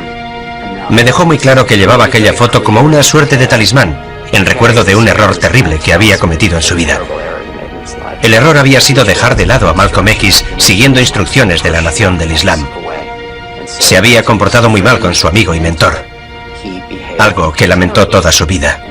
Me dejó muy claro que llevaba aquella foto como una suerte de talismán, en recuerdo de un error terrible que había cometido en su vida. El error había sido dejar de lado a Malcolm X siguiendo instrucciones de la nación del Islam. Se había comportado muy mal con su amigo y mentor, algo que lamentó toda su vida.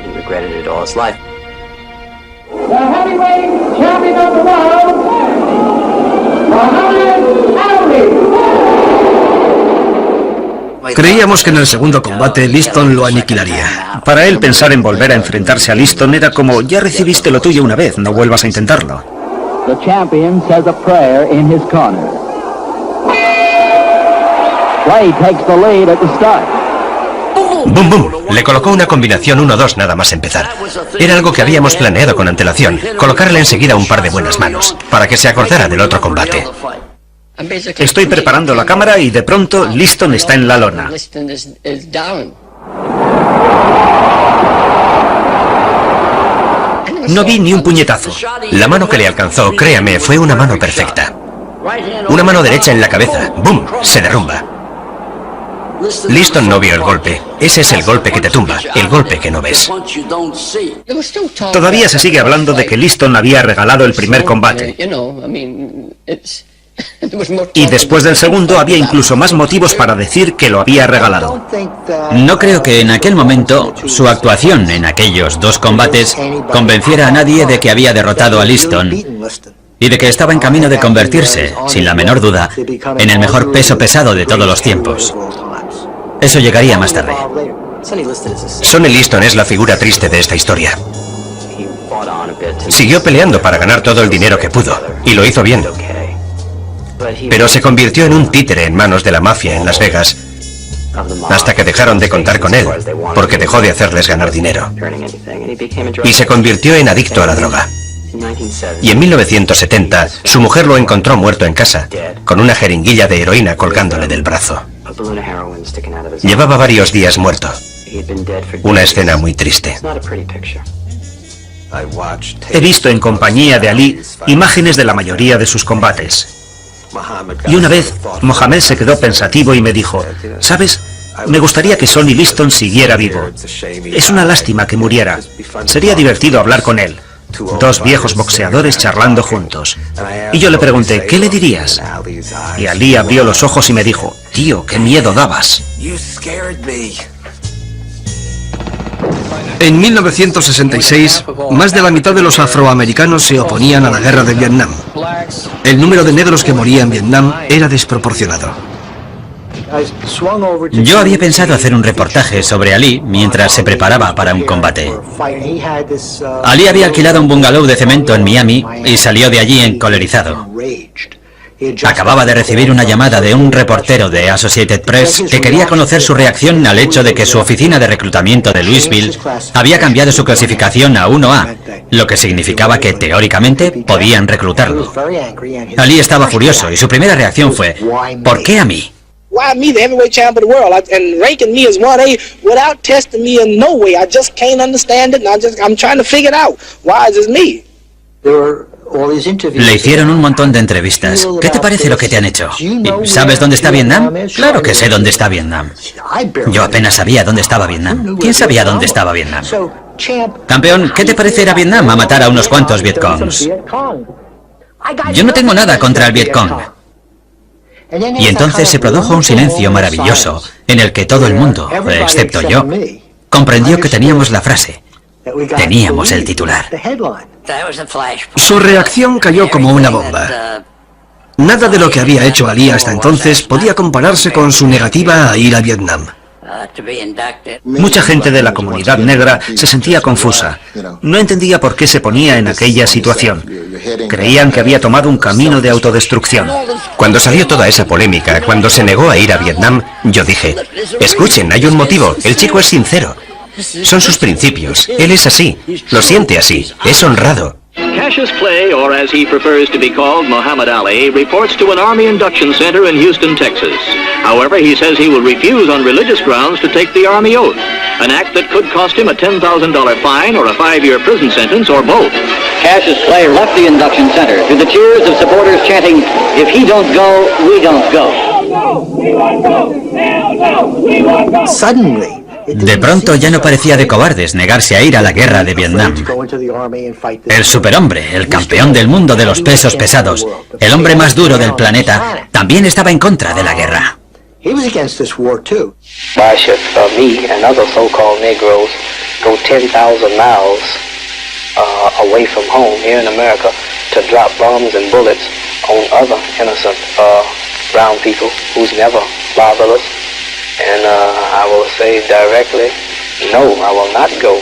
Creíamos que en el segundo combate Liston lo aniquilaría. Para él, pensar en volver a enfrentarse a Liston era como, ya recibiste lo tuyo una vez, no vuelvas a intentarlo. The champion says a prayer in his corner. Clay takes the lead at the start. ¡Bum, bum! Le colocó una combinación 1-2 nada más empezar. Era algo que habíamos planeado con antelación, colocarle enseguida un par de buenas manos, para que se acordara del otro combate. Estoy preparando la cámara y de pronto Liston está en la lona. No vi ni un puñetazo. La mano que le alcanzó, créame, fue una mano perfecta. Una mano derecha en la cabeza. ¡Bum! Se derrumba. Liston no vio el golpe. Ese es el golpe que te tumba, el golpe que no ves. Todavía se sigue hablando de que Liston había regalado el primer combate. Y después del segundo había incluso más motivos para decir que lo había regalado. No creo que en aquel momento su actuación en aquellos dos combates convenciera a nadie de que había derrotado a Liston y de que estaba en camino de convertirse, sin la menor duda, en el mejor peso pesado de todos los tiempos. Eso llegaría más tarde. Sonny Liston es la figura triste de esta historia. Siguió peleando para ganar todo el dinero que pudo, y lo hizo bien. Pero se convirtió en un títere en manos de la mafia en Las Vegas, hasta que dejaron de contar con él, porque dejó de hacerles ganar dinero. Y se convirtió en adicto a la droga. Y en 1970, su mujer lo encontró muerto en casa, con una jeringuilla de heroína colgándole del brazo. Llevaba varios días muerto. Una escena muy triste. He visto en compañía de Ali imágenes de la mayoría de sus combates. Y una vez, Mohamed se quedó pensativo y me dijo, ¿sabes? Me gustaría que Sonny Liston siguiera vivo. Es una lástima que muriera. Sería divertido hablar con él. Dos viejos boxeadores charlando juntos. Y yo le pregunté, ¿qué le dirías? Y Ali abrió los ojos y me dijo, tío, qué miedo dabas. En 1966, más de la mitad de los afroamericanos se oponían a la guerra de Vietnam. El número de negros que moría en Vietnam era desproporcionado. Yo había pensado hacer un reportaje sobre Ali mientras se preparaba para un combate. Ali había alquilado un bungalow de cemento en Miami y salió de allí encolerizado. Acababa de recibir una llamada de un reportero de Associated Press que quería conocer su reacción al hecho de que su oficina de reclutamiento de Louisville había cambiado su clasificación a 1A, lo que significaba que teóricamente podían reclutarlo. Ali estaba furioso y su primera reacción fue, ¿por qué a mí? Why me, the heavyweight champ of the world, and ranking me as 1A without testing me in no way? I just can't understand it, and I'm trying to figure it out. Why is this me? Le hicieron un montón de entrevistas. ¿Qué te parece lo que te han hecho? ¿Sabes dónde está Vietnam? Claro que sé dónde está Vietnam. Yo apenas sabía dónde estaba Vietnam. ¿Quién sabía dónde estaba Vietnam? Campeón, ¿qué te parece ir a Vietnam a matar a unos cuantos Vietcongs? Yo no tengo nada contra el Vietcong. Y entonces se produjo un silencio maravilloso en el que todo el mundo, excepto yo, comprendió que teníamos la frase. Teníamos el titular. Su reacción cayó como una bomba. Nada de lo que había hecho Ali hasta entonces podía compararse con su negativa a ir a Vietnam. Mucha gente de la comunidad negra se sentía confusa. No entendía por qué se ponía en aquella situación. Creían que había tomado un camino de autodestrucción. Cuando salió toda esa polémica, cuando se negó a ir a Vietnam, yo dije, escuchen, hay un motivo, el chico es sincero. Son sus principios, él es así, lo siente así, es honrado. Cassius Clay, or as he prefers to be called, Muhammad Ali, reports to an Army induction center in Houston, Texas. However, he says he will refuse on religious grounds to take the Army oath, an act that could cost him a $10,000 fine or a 5-year prison sentence or both. Cassius Clay left the induction center to the cheers of supporters chanting, "If he don't go, we don't go." Suddenly, de pronto ya no parecía de cobardes negarse a ir a la guerra de Vietnam. El superhombre, el campeón del mundo de los pesos pesados, el hombre más duro del planeta, también estaba en contra de la guerra. Why should me and other so-called Negroes go 10,000 miles away from home here in America to drop bombs and bullets on other innocent brown people who's never bothered us? And I will say directly, no, I will not go.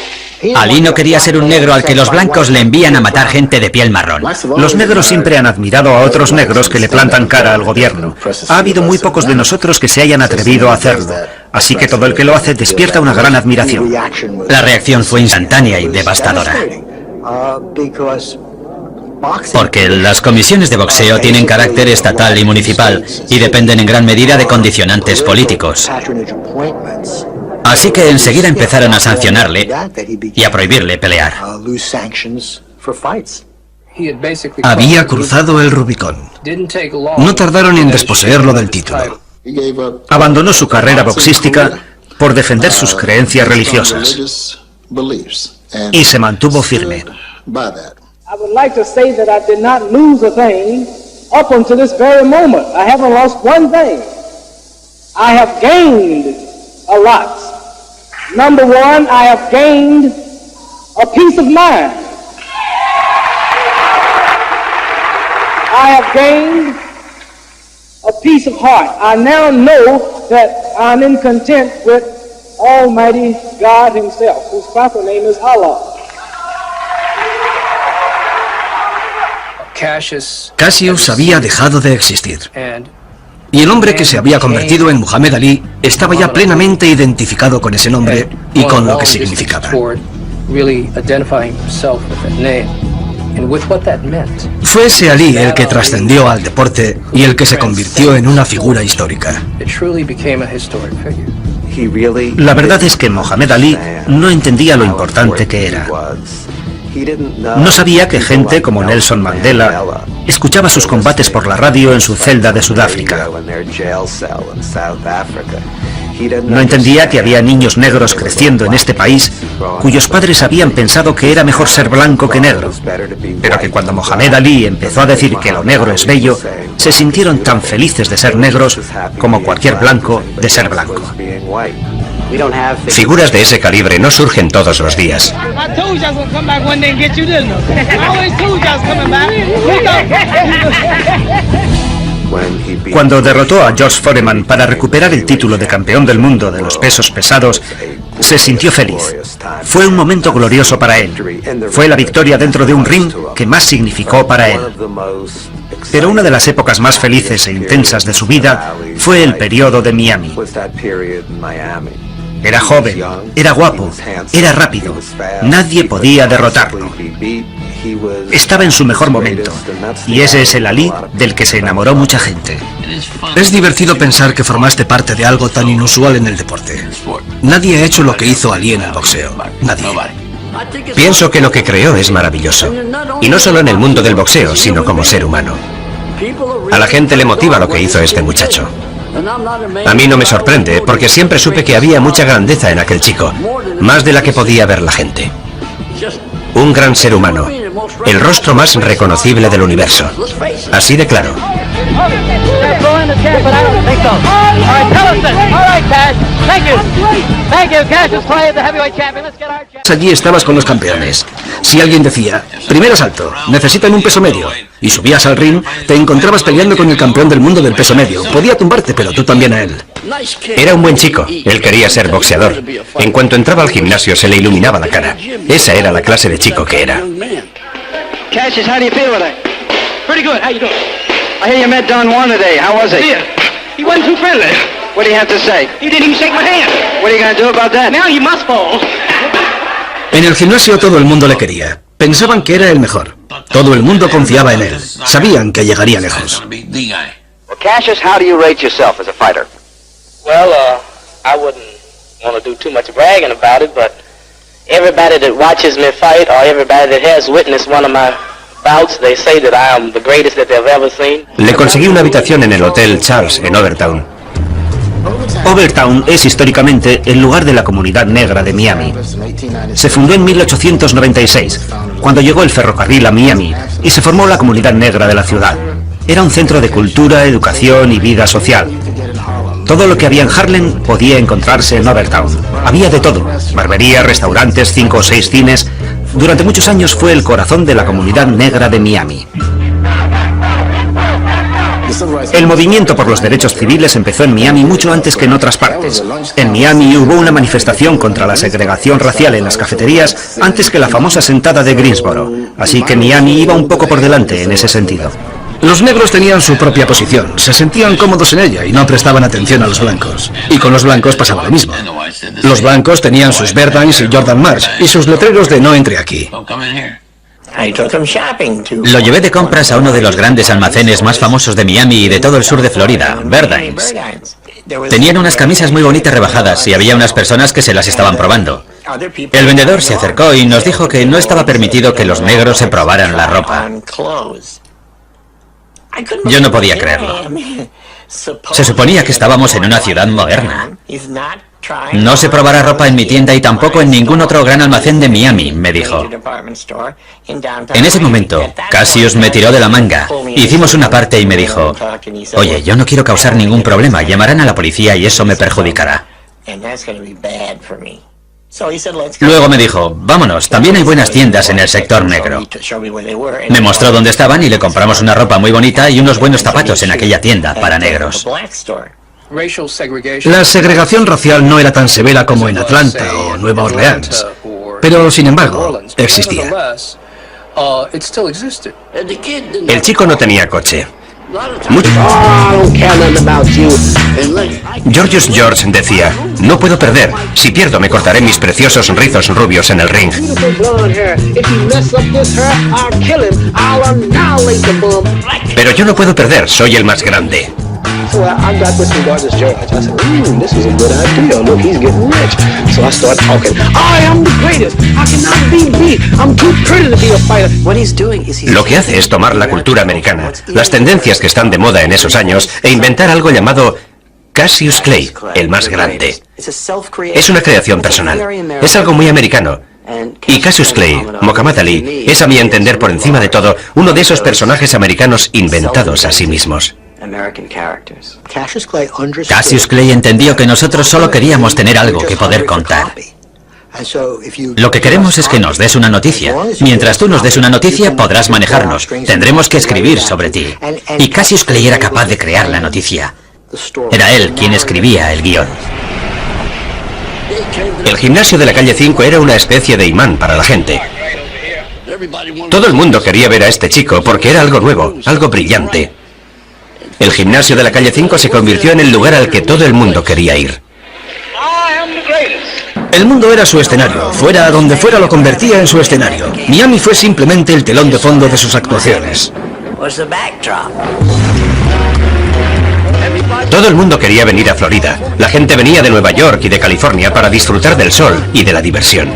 Ali no quería ser un negro al que los blancos le envían a matar gente de piel marrón. Los negros siempre han admirado a otros negros que le plantan cara al gobierno. Ha habido muy pocos de nosotros que se hayan atrevido a hacerlo. Así que todo el que lo hace despierta una gran admiración. La reacción fue instantánea y devastadora. Porque las comisiones de boxeo tienen carácter estatal y municipal y dependen en gran medida de condicionantes políticos. Así que enseguida empezaron a sancionarle y a prohibirle pelear. Había cruzado el Rubicón. No tardaron en desposeerlo del título. Abandonó su carrera boxística por defender sus creencias religiosas y se mantuvo firme. I would like to say that I did not lose a thing up until this very moment. I haven't lost one thing. I have gained a lot. Number one, I have gained a peace of mind. I have gained a peace of heart. I now know that I'm in content with Almighty God Himself, whose proper name is Allah. Cassius había dejado de existir. Y el hombre que se había convertido en Muhammad Ali estaba ya plenamente identificado con ese nombre y con lo que significaba. Fue ese Ali el que trascendió al deporte y el que se convirtió en una figura histórica. La verdad es que Muhammad Ali no entendía lo importante que era. No sabía que gente como Nelson Mandela escuchaba sus combates por la radio en su celda de Sudáfrica. No entendía que había niños negros creciendo en este país cuyos padres habían pensado que era mejor ser blanco que negro, pero que cuando Muhammad Ali empezó a decir que lo negro es bello, se sintieron tan felices de ser negros como cualquier blanco de ser blanco. Figuras de ese calibre no surgen todos los días. Cuando derrotó a George Foreman para recuperar el título de campeón del mundo de los pesos pesados, se sintió feliz. Fue un momento glorioso para él. Fue la victoria dentro de un ring que más significó para él. Pero una de las épocas más felices e intensas de su vida fue el periodo de Miami. Era joven, era guapo, era rápido. Nadie podía derrotarlo. Estaba en su mejor momento, y ese es el Ali del que se enamoró mucha gente. Es divertido pensar que formaste parte de algo tan inusual en el deporte. Nadie ha hecho lo que hizo Ali en el boxeo. Nadie. Pienso que lo que creó es maravilloso. Y no solo en el mundo del boxeo, sino como ser humano. A la gente le motiva lo que hizo este muchacho. A mí no me sorprende, porque siempre supe que había mucha grandeza en aquel chico, más de la que podía ver la gente. Un gran ser humano, el rostro más reconocible del universo. Así de claro. Allí estabas con los campeones. Si alguien decía, primer asalto, necesitan un peso medio, y subías al ring, te encontrabas peleando con el campeón del mundo del peso medio. Podía tumbarte, pero tú también a él. Era un buen chico, él quería ser boxeador. En cuanto entraba al gimnasio se le iluminaba la cara. Esa era la clase de chico que era. Cassius, how do you feel today? Pretty good. How you doing? I hear you met Don Juan today. How was he? Yeah. He wasn't too friendly. What do you have to say? He didn't even shake my hand. What are you going to do about that? Now you must fall. En el gimnasio todo el mundo le quería. Pensaban que era el mejor. Todo el mundo confiaba en él. Sabían que llegaría lejos. Well, Cassius, how do you rate yourself as a fighter? Well, I wouldn't want to do too much bragging about it, but everybody that watches me fight or everybody that has witnessed one of my bouts, they say that I am the greatest that they've ever seen. Le conseguí una habitación en el Hotel Charles, en Overtown. Overtown es históricamente el lugar de la comunidad negra de Miami. Se fundó en 1896, cuando llegó el ferrocarril a Miami y se formó la comunidad negra de la ciudad. Era un centro de cultura, educación y vida social. Todo lo que había en Harlem podía encontrarse en Overtown. Había de todo: barberías, restaurantes, 5 o 6 cines. Durante muchos años fue el corazón de la comunidad negra de Miami. El movimiento por los derechos civiles empezó en Miami mucho antes que en otras partes. En Miami hubo una manifestación contra la segregación racial en las cafeterías antes que la famosa sentada de Greensboro, así que Miami iba un poco por delante en ese sentido. Los negros tenían su propia posición, se sentían cómodos en ella y no prestaban atención a los blancos. Y con los blancos pasaba lo mismo. Los blancos tenían sus Burdines y Jordan Marsh y sus letreros de no entre aquí. Lo llevé de compras a uno de los grandes almacenes más famosos de Miami y de todo el sur de Florida, Burdines. Tenían unas camisas muy bonitas rebajadas y había unas personas que se las estaban probando. El vendedor se acercó y nos dijo que no estaba permitido que los negros se probaran la ropa. Yo no podía creerlo. Se suponía que estábamos en una ciudad moderna. No se probará ropa en mi tienda y tampoco en ningún otro gran almacén de Miami, me dijo. En ese momento, Cassius me tiró de la manga. Hicimos una parte y me dijo: oye, yo no quiero causar ningún problema, llamarán a la policía y eso me perjudicará. Luego me dijo: vámonos, también hay buenas tiendas en el sector negro. Me mostró dónde estaban y le compramos una ropa muy bonita y unos buenos zapatos en aquella tienda para negros. La segregación racial no era tan severa como en Atlanta o Nueva Orleans, pero sin embargo, existía. El chico no tenía coche. George decía: no puedo perder. Si pierdo me cortaré mis preciosos rizos rubios en el ring. Pero yo no puedo perder, soy el más grande. So I got this from Gorgeous George. I said, this is a good idea. Look, he's getting rich. So I started talking. I am the greatest. I cannot be beat. I'm too pretty to be a fighter. What he's doing is Lo que hace es tomar la cultura americana, las tendencias que están de moda en esos años, e inventar algo llamado Cassius Clay, el más grande. Es una creación personal. Es algo muy americano. Y Cassius Clay, Muhammad Ali, es a mi entender por encima de todo uno de esos personajes americanos inventados a sí mismos. Cassius Clay entendió que nosotros solo queríamos tener algo que poder contar. Lo que queremos es que nos des una noticia. Mientras tú nos des una noticia, podrás manejarnos. Tendremos que escribir sobre ti. Y Cassius Clay era capaz de crear la noticia. Era él quien escribía el guión. El gimnasio de la calle 5 era una especie de imán para la gente. Todo el mundo quería ver a este chico porque era algo nuevo, algo brillante. El gimnasio de la calle 5 se convirtió en el lugar al que todo el mundo quería ir. El mundo era su escenario, fuera donde fuera lo convertía en su escenario. Miami fue simplemente el telón de fondo de sus actuaciones. Todo el mundo quería venir a Florida. La gente venía de Nueva York y de California para disfrutar del sol y de la diversión.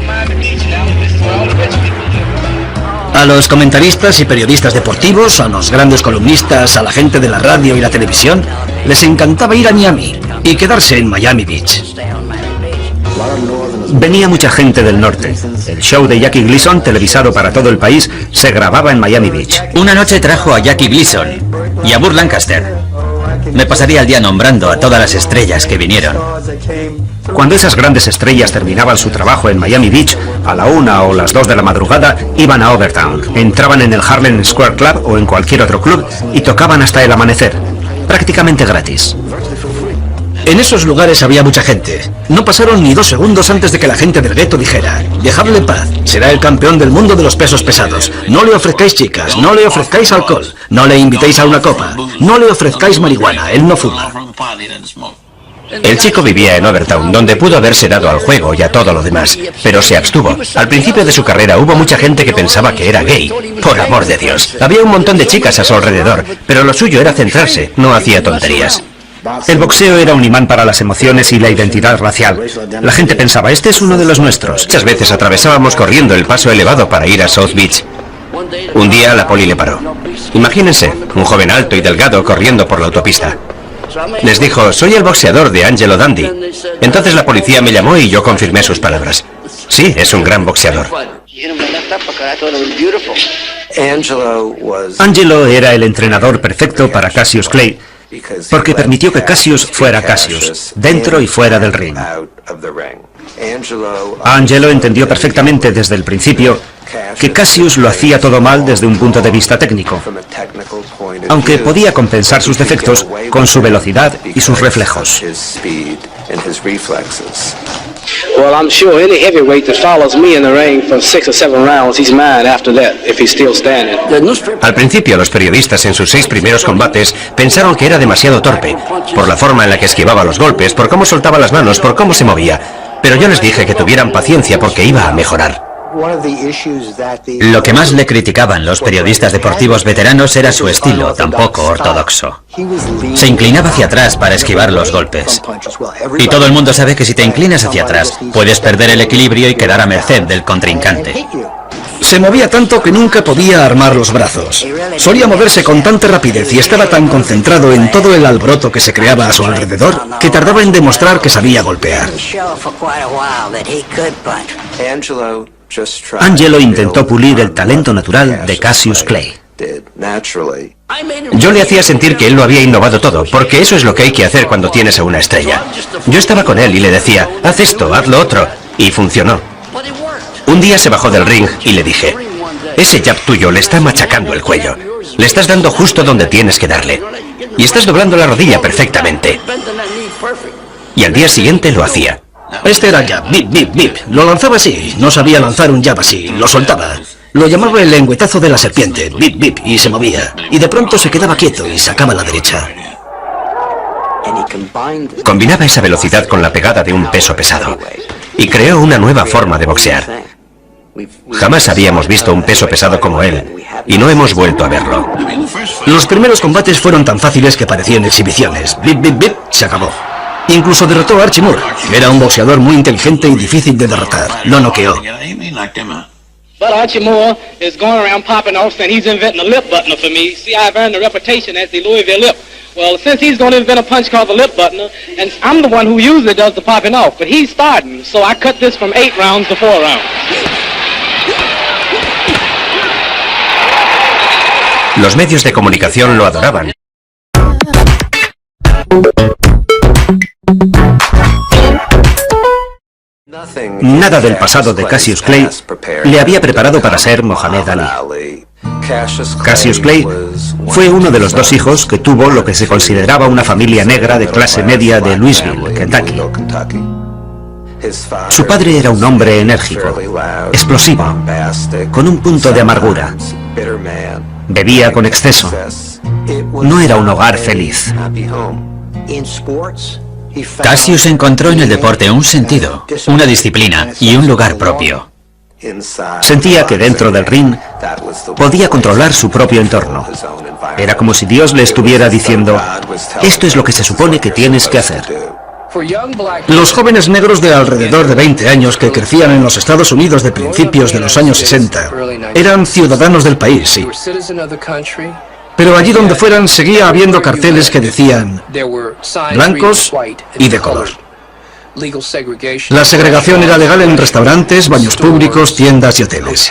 A los comentaristas y periodistas deportivos, a los grandes columnistas, a la gente de la radio y la televisión, les encantaba ir a Miami y quedarse en Miami Beach. Venía mucha gente del norte. El show de Jackie Gleason, televisado para todo el país, se grababa en Miami Beach. Una noche trajo a Jackie Gleason y a Burt Lancaster. Me pasaría el día nombrando a todas las estrellas que vinieron. Cuando esas grandes estrellas terminaban su trabajo en Miami Beach, a la 1 o las 2 de la madrugada, iban a Overtown. Entraban en el Harlem Square Club o en cualquier otro club y tocaban hasta el amanecer, prácticamente gratis. En esos lugares había mucha gente. No pasaron ni 2 segundos antes de que la gente del gueto dijera: dejadle en paz, será el campeón del mundo de los pesos pesados. No le ofrezcáis chicas, no le ofrezcáis alcohol, no le invitéis a una copa, no le ofrezcáis marihuana, él no fuma. El chico vivía en Overtown, donde pudo haberse dado al juego y a todo lo demás, pero se abstuvo. Al principio de su carrera hubo mucha gente que pensaba que era gay. Por amor de Dios. Había un montón de chicas a su alrededor, pero lo suyo era centrarse, no hacía tonterías. El boxeo era un imán para las emociones y la identidad racial. La gente pensaba, este es uno de los nuestros. Muchas veces atravesábamos corriendo el paso elevado para ir a South Beach. Un día la poli le paró. Imagínense, un joven alto y delgado corriendo por la autopista. Les dijo: soy el boxeador de Angelo Dundee. Entonces la policía me llamó y yo confirmé sus palabras. Sí, es un gran boxeador. Angelo era el entrenador perfecto para Cassius Clay, porque permitió que Cassius fuera Cassius, dentro y fuera del ring. Angelo entendió perfectamente desde el principio que Cassius lo hacía todo mal desde un punto de vista técnico, aunque podía compensar sus defectos con su velocidad y sus reflejos. Well, I'm sure any heavyweight that follows me in the ring for 6 or 7 rounds, he's mine after that, if he's still standing. Al principio, los periodistas en sus 6 primeros combates pensaron que era demasiado torpe, por la forma en la que esquivaba los golpes, por cómo soltaba las manos, por cómo se movía. Pero yo les dije que tuvieran paciencia porque iba a mejorar. Lo que más le criticaban los periodistas deportivos veteranos era su estilo, tan poco ortodoxo. Se inclinaba hacia atrás para esquivar los golpes. Y todo el mundo sabe que si te inclinas hacia atrás, puedes perder el equilibrio y quedar a merced del contrincante. Se movía tanto que nunca podía armar los brazos. Solía moverse con tanta rapidez y estaba tan concentrado en todo el alboroto que se creaba a su alrededor que tardaba en demostrar que sabía golpear. Angelo intentó pulir el talento natural de Cassius Clay. Yo le hacía sentir que él lo había innovado todo, porque eso es lo que hay que hacer cuando tienes a una estrella. Yo estaba con él y le decía: haz esto, haz lo otro, y funcionó. Un día se bajó del ring y le dije: ese jab tuyo le está machacando el cuello. Le estás dando justo donde tienes que darle. Y estás doblando la rodilla perfectamente. Y al día siguiente lo hacía. Este era jab, bip, bip, bip. Lo lanzaba así, no sabía lanzar un jab así, lo soltaba. Lo llamaba el lengüetazo de la serpiente, bip, bip, y se movía. Y de pronto se quedaba quieto y sacaba la derecha. Combinaba esa velocidad con la pegada de un peso pesado. Y creó una nueva forma de boxear. Jamás habíamos visto un peso pesado como él, y no hemos vuelto a verlo. Los primeros combates fueron tan fáciles que parecían exhibiciones. Bip, bip, bip, se acabó. Incluso derrotó a Archie Moore. Era un boxeador muy inteligente y difícil de derrotar. Lo noqueó. But Archie Moore is going around popping off saying he's inventing a lip buttoner for me. See, I've earned a reputation as the Louisville Lip. Well, since he's going to invent a punch called the lip buttoner, and I'm the one who usually does the popping off, but he's starting, so I cut this from 8 rounds to 4 rounds. Los medios de comunicación lo adoraban. Nada del pasado de Cassius Clay le había preparado para ser Mohamed Ali. Cassius Clay fue uno de los 2 hijos que tuvo lo que se consideraba una familia negra de clase media de Louisville, Kentucky. Su padre era un hombre enérgico, explosivo, con un punto de amargura. Bebía con exceso. No era un hogar feliz. Cassius encontró en el deporte un sentido, una disciplina y un lugar propio. Sentía que dentro del ring podía controlar su propio entorno. Era como si Dios le estuviera diciendo: esto es lo que se supone que tienes que hacer. Los jóvenes negros de alrededor de 20 años que crecían en los Estados Unidos de principios de los años 60 eran ciudadanos del país, sí. Pero allí donde fueran seguía habiendo carteles que decían blancos y de color. La segregación era legal en restaurantes, baños públicos, tiendas y hoteles.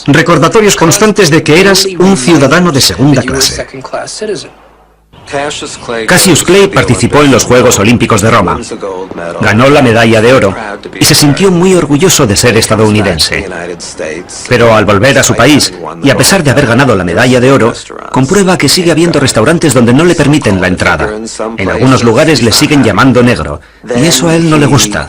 Recordatorios constantes de que eras un ciudadano de segunda clase. Cassius Clay participó en los Juegos Olímpicos de Roma. Ganó la medalla de oro y se sintió muy orgulloso de ser estadounidense. Pero al volver a su país, y a pesar de haber ganado la medalla de oro, comprueba que sigue habiendo restaurantes donde no le permiten la entrada. En algunos lugares le siguen llamando negro, y eso a él no le gusta.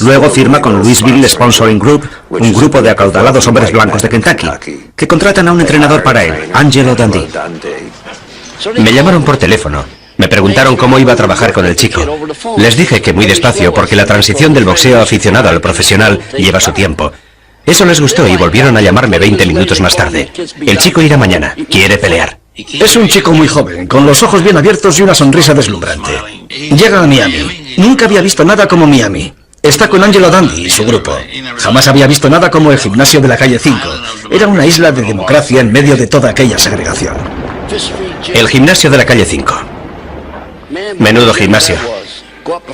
Luego firma con Louisville Sponsoring Group, un grupo de acaudalados hombres blancos de Kentucky, que contratan a un entrenador para él, Angelo Dundee. Me llamaron por teléfono. Me preguntaron cómo iba a trabajar con el chico. Les dije que muy despacio porque la transición del boxeo aficionado al profesional lleva su tiempo. Eso les gustó y volvieron a llamarme 20 minutos más tarde. El chico irá mañana. Quiere pelear. Es un chico muy joven, con los ojos bien abiertos y una sonrisa deslumbrante. Llega a Miami. Nunca había visto nada como Miami. Está con Angelo Dundee y su grupo. Jamás había visto nada como el gimnasio de la calle 5. Era una isla de democracia en medio de toda aquella segregación. El gimnasio de la calle 5. Menudo gimnasio.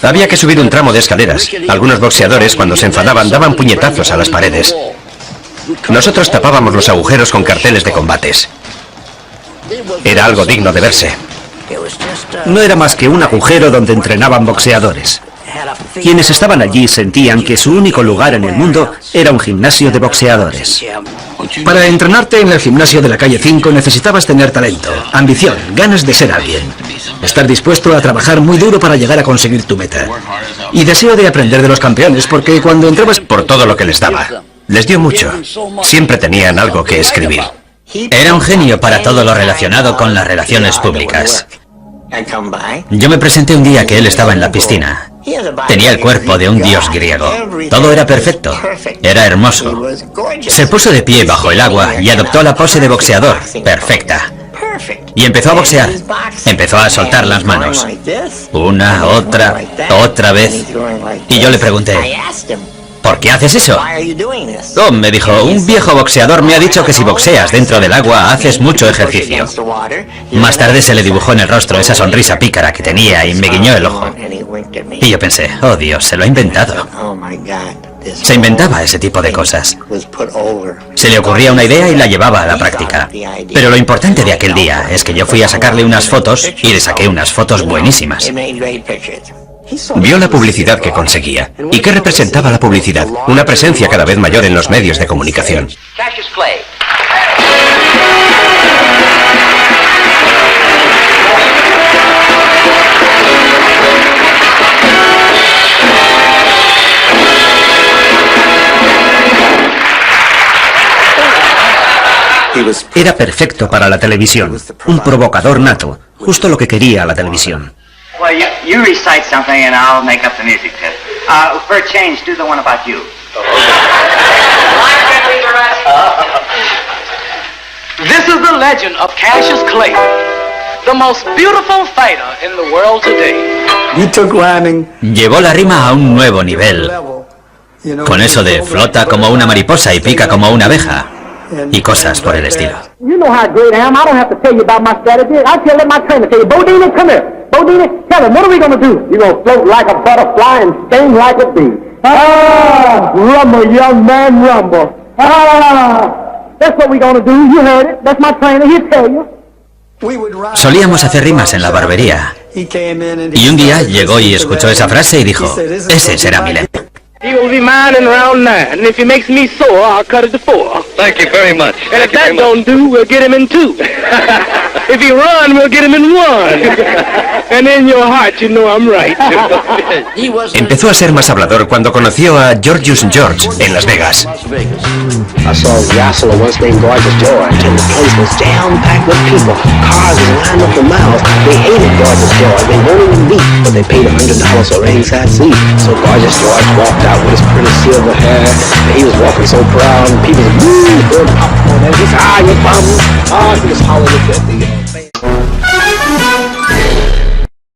Había que subir un tramo de escaleras. Algunos boxeadores, cuando se enfadaban, daban puñetazos a las paredes. Nosotros tapábamos los agujeros con carteles de combates. Era algo digno de verse. No era más que un agujero donde entrenaban boxeadores. Quienes estaban allí sentían que su único lugar en el mundo era un gimnasio de boxeadores. Para entrenarte en el gimnasio de la calle 5 necesitabas tener talento, ambición, ganas de ser alguien. Estar dispuesto a trabajar muy duro para llegar a conseguir tu meta. Y deseo de aprender de los campeones, porque cuando entrabas... Por todo lo que les daba. Les dio mucho. Siempre tenían algo que escribir. Era un genio para todo lo relacionado con las relaciones públicas. Yo me presenté un día que él estaba en la piscina. Tenía el cuerpo de un dios griego. Todo era perfecto. Era hermoso. Se puso de pie bajo el agua y adoptó la pose de boxeador. Perfecta. Y empezó a boxear. Empezó a soltar las manos. Una, otra vez. Y yo le pregunté, ¿por qué haces eso? Oh, me dijo, un viejo boxeador me ha dicho que si boxeas dentro del agua haces mucho ejercicio. Más tarde se le dibujó en el rostro esa sonrisa pícara que tenía y me guiñó el ojo. Y yo pensé, oh Dios, se lo ha inventado. Se inventaba ese tipo de cosas. Se le ocurría una idea y la llevaba a la práctica. Pero lo importante de aquel día es que yo fui a sacarle unas fotos y le saqué unas fotos buenísimas. Vio la publicidad que conseguía. ¿Y qué representaba la publicidad? Una presencia cada vez mayor en los medios de comunicación. Cassius Clay. Era perfecto para la televisión, un provocador nato, justo lo que quería la televisión. Well, you recite something and I'll make up the music to it. For a change, do the one about you. This is the legend of Cassius Clay, the most beautiful fighter in the world today. Llevó la rima a un nuevo nivel. Con eso de flota como una mariposa y pica como una abeja. Y cosas por el estilo. You know how great I am. I don't have to tell you about my strategy. I tell my trainer, say, Bodine, come here. Bodine, tell him, what are we going to do? You're going to float like a butterfly and sting like a bee. Ah, rumble, young man, rumble. Ah, that's what we're going to do. You heard it. That's my trainer. He'll tell you. Solíamos hacer rimas en la barbería. Y un día llegó y escuchó esa frase y dijo, ese será mi lema. He will be mine in round 9, and if he makes me sore, I'll cut it to 4. Thank you very much. And if that don't do, we'll get him in 2. If he run, we'll get him in 1. And in your heart, you know I'm right. Empezó a ser más hablador cuando conoció a Georgius George en Las Vegas. I saw Yasala once named Gorgeous George, and the place was jam-packed with people. Cars was lined up the miles. They hated Gorgeous George. They won't even meet, but they paid $100 for a ringside seat. So Gorgeous George walked out with his pretty silver hair. And he was walking so proud, and people was, woo, throwing popcorn at him. He said, ah, you bum. Ah, he was hollering at the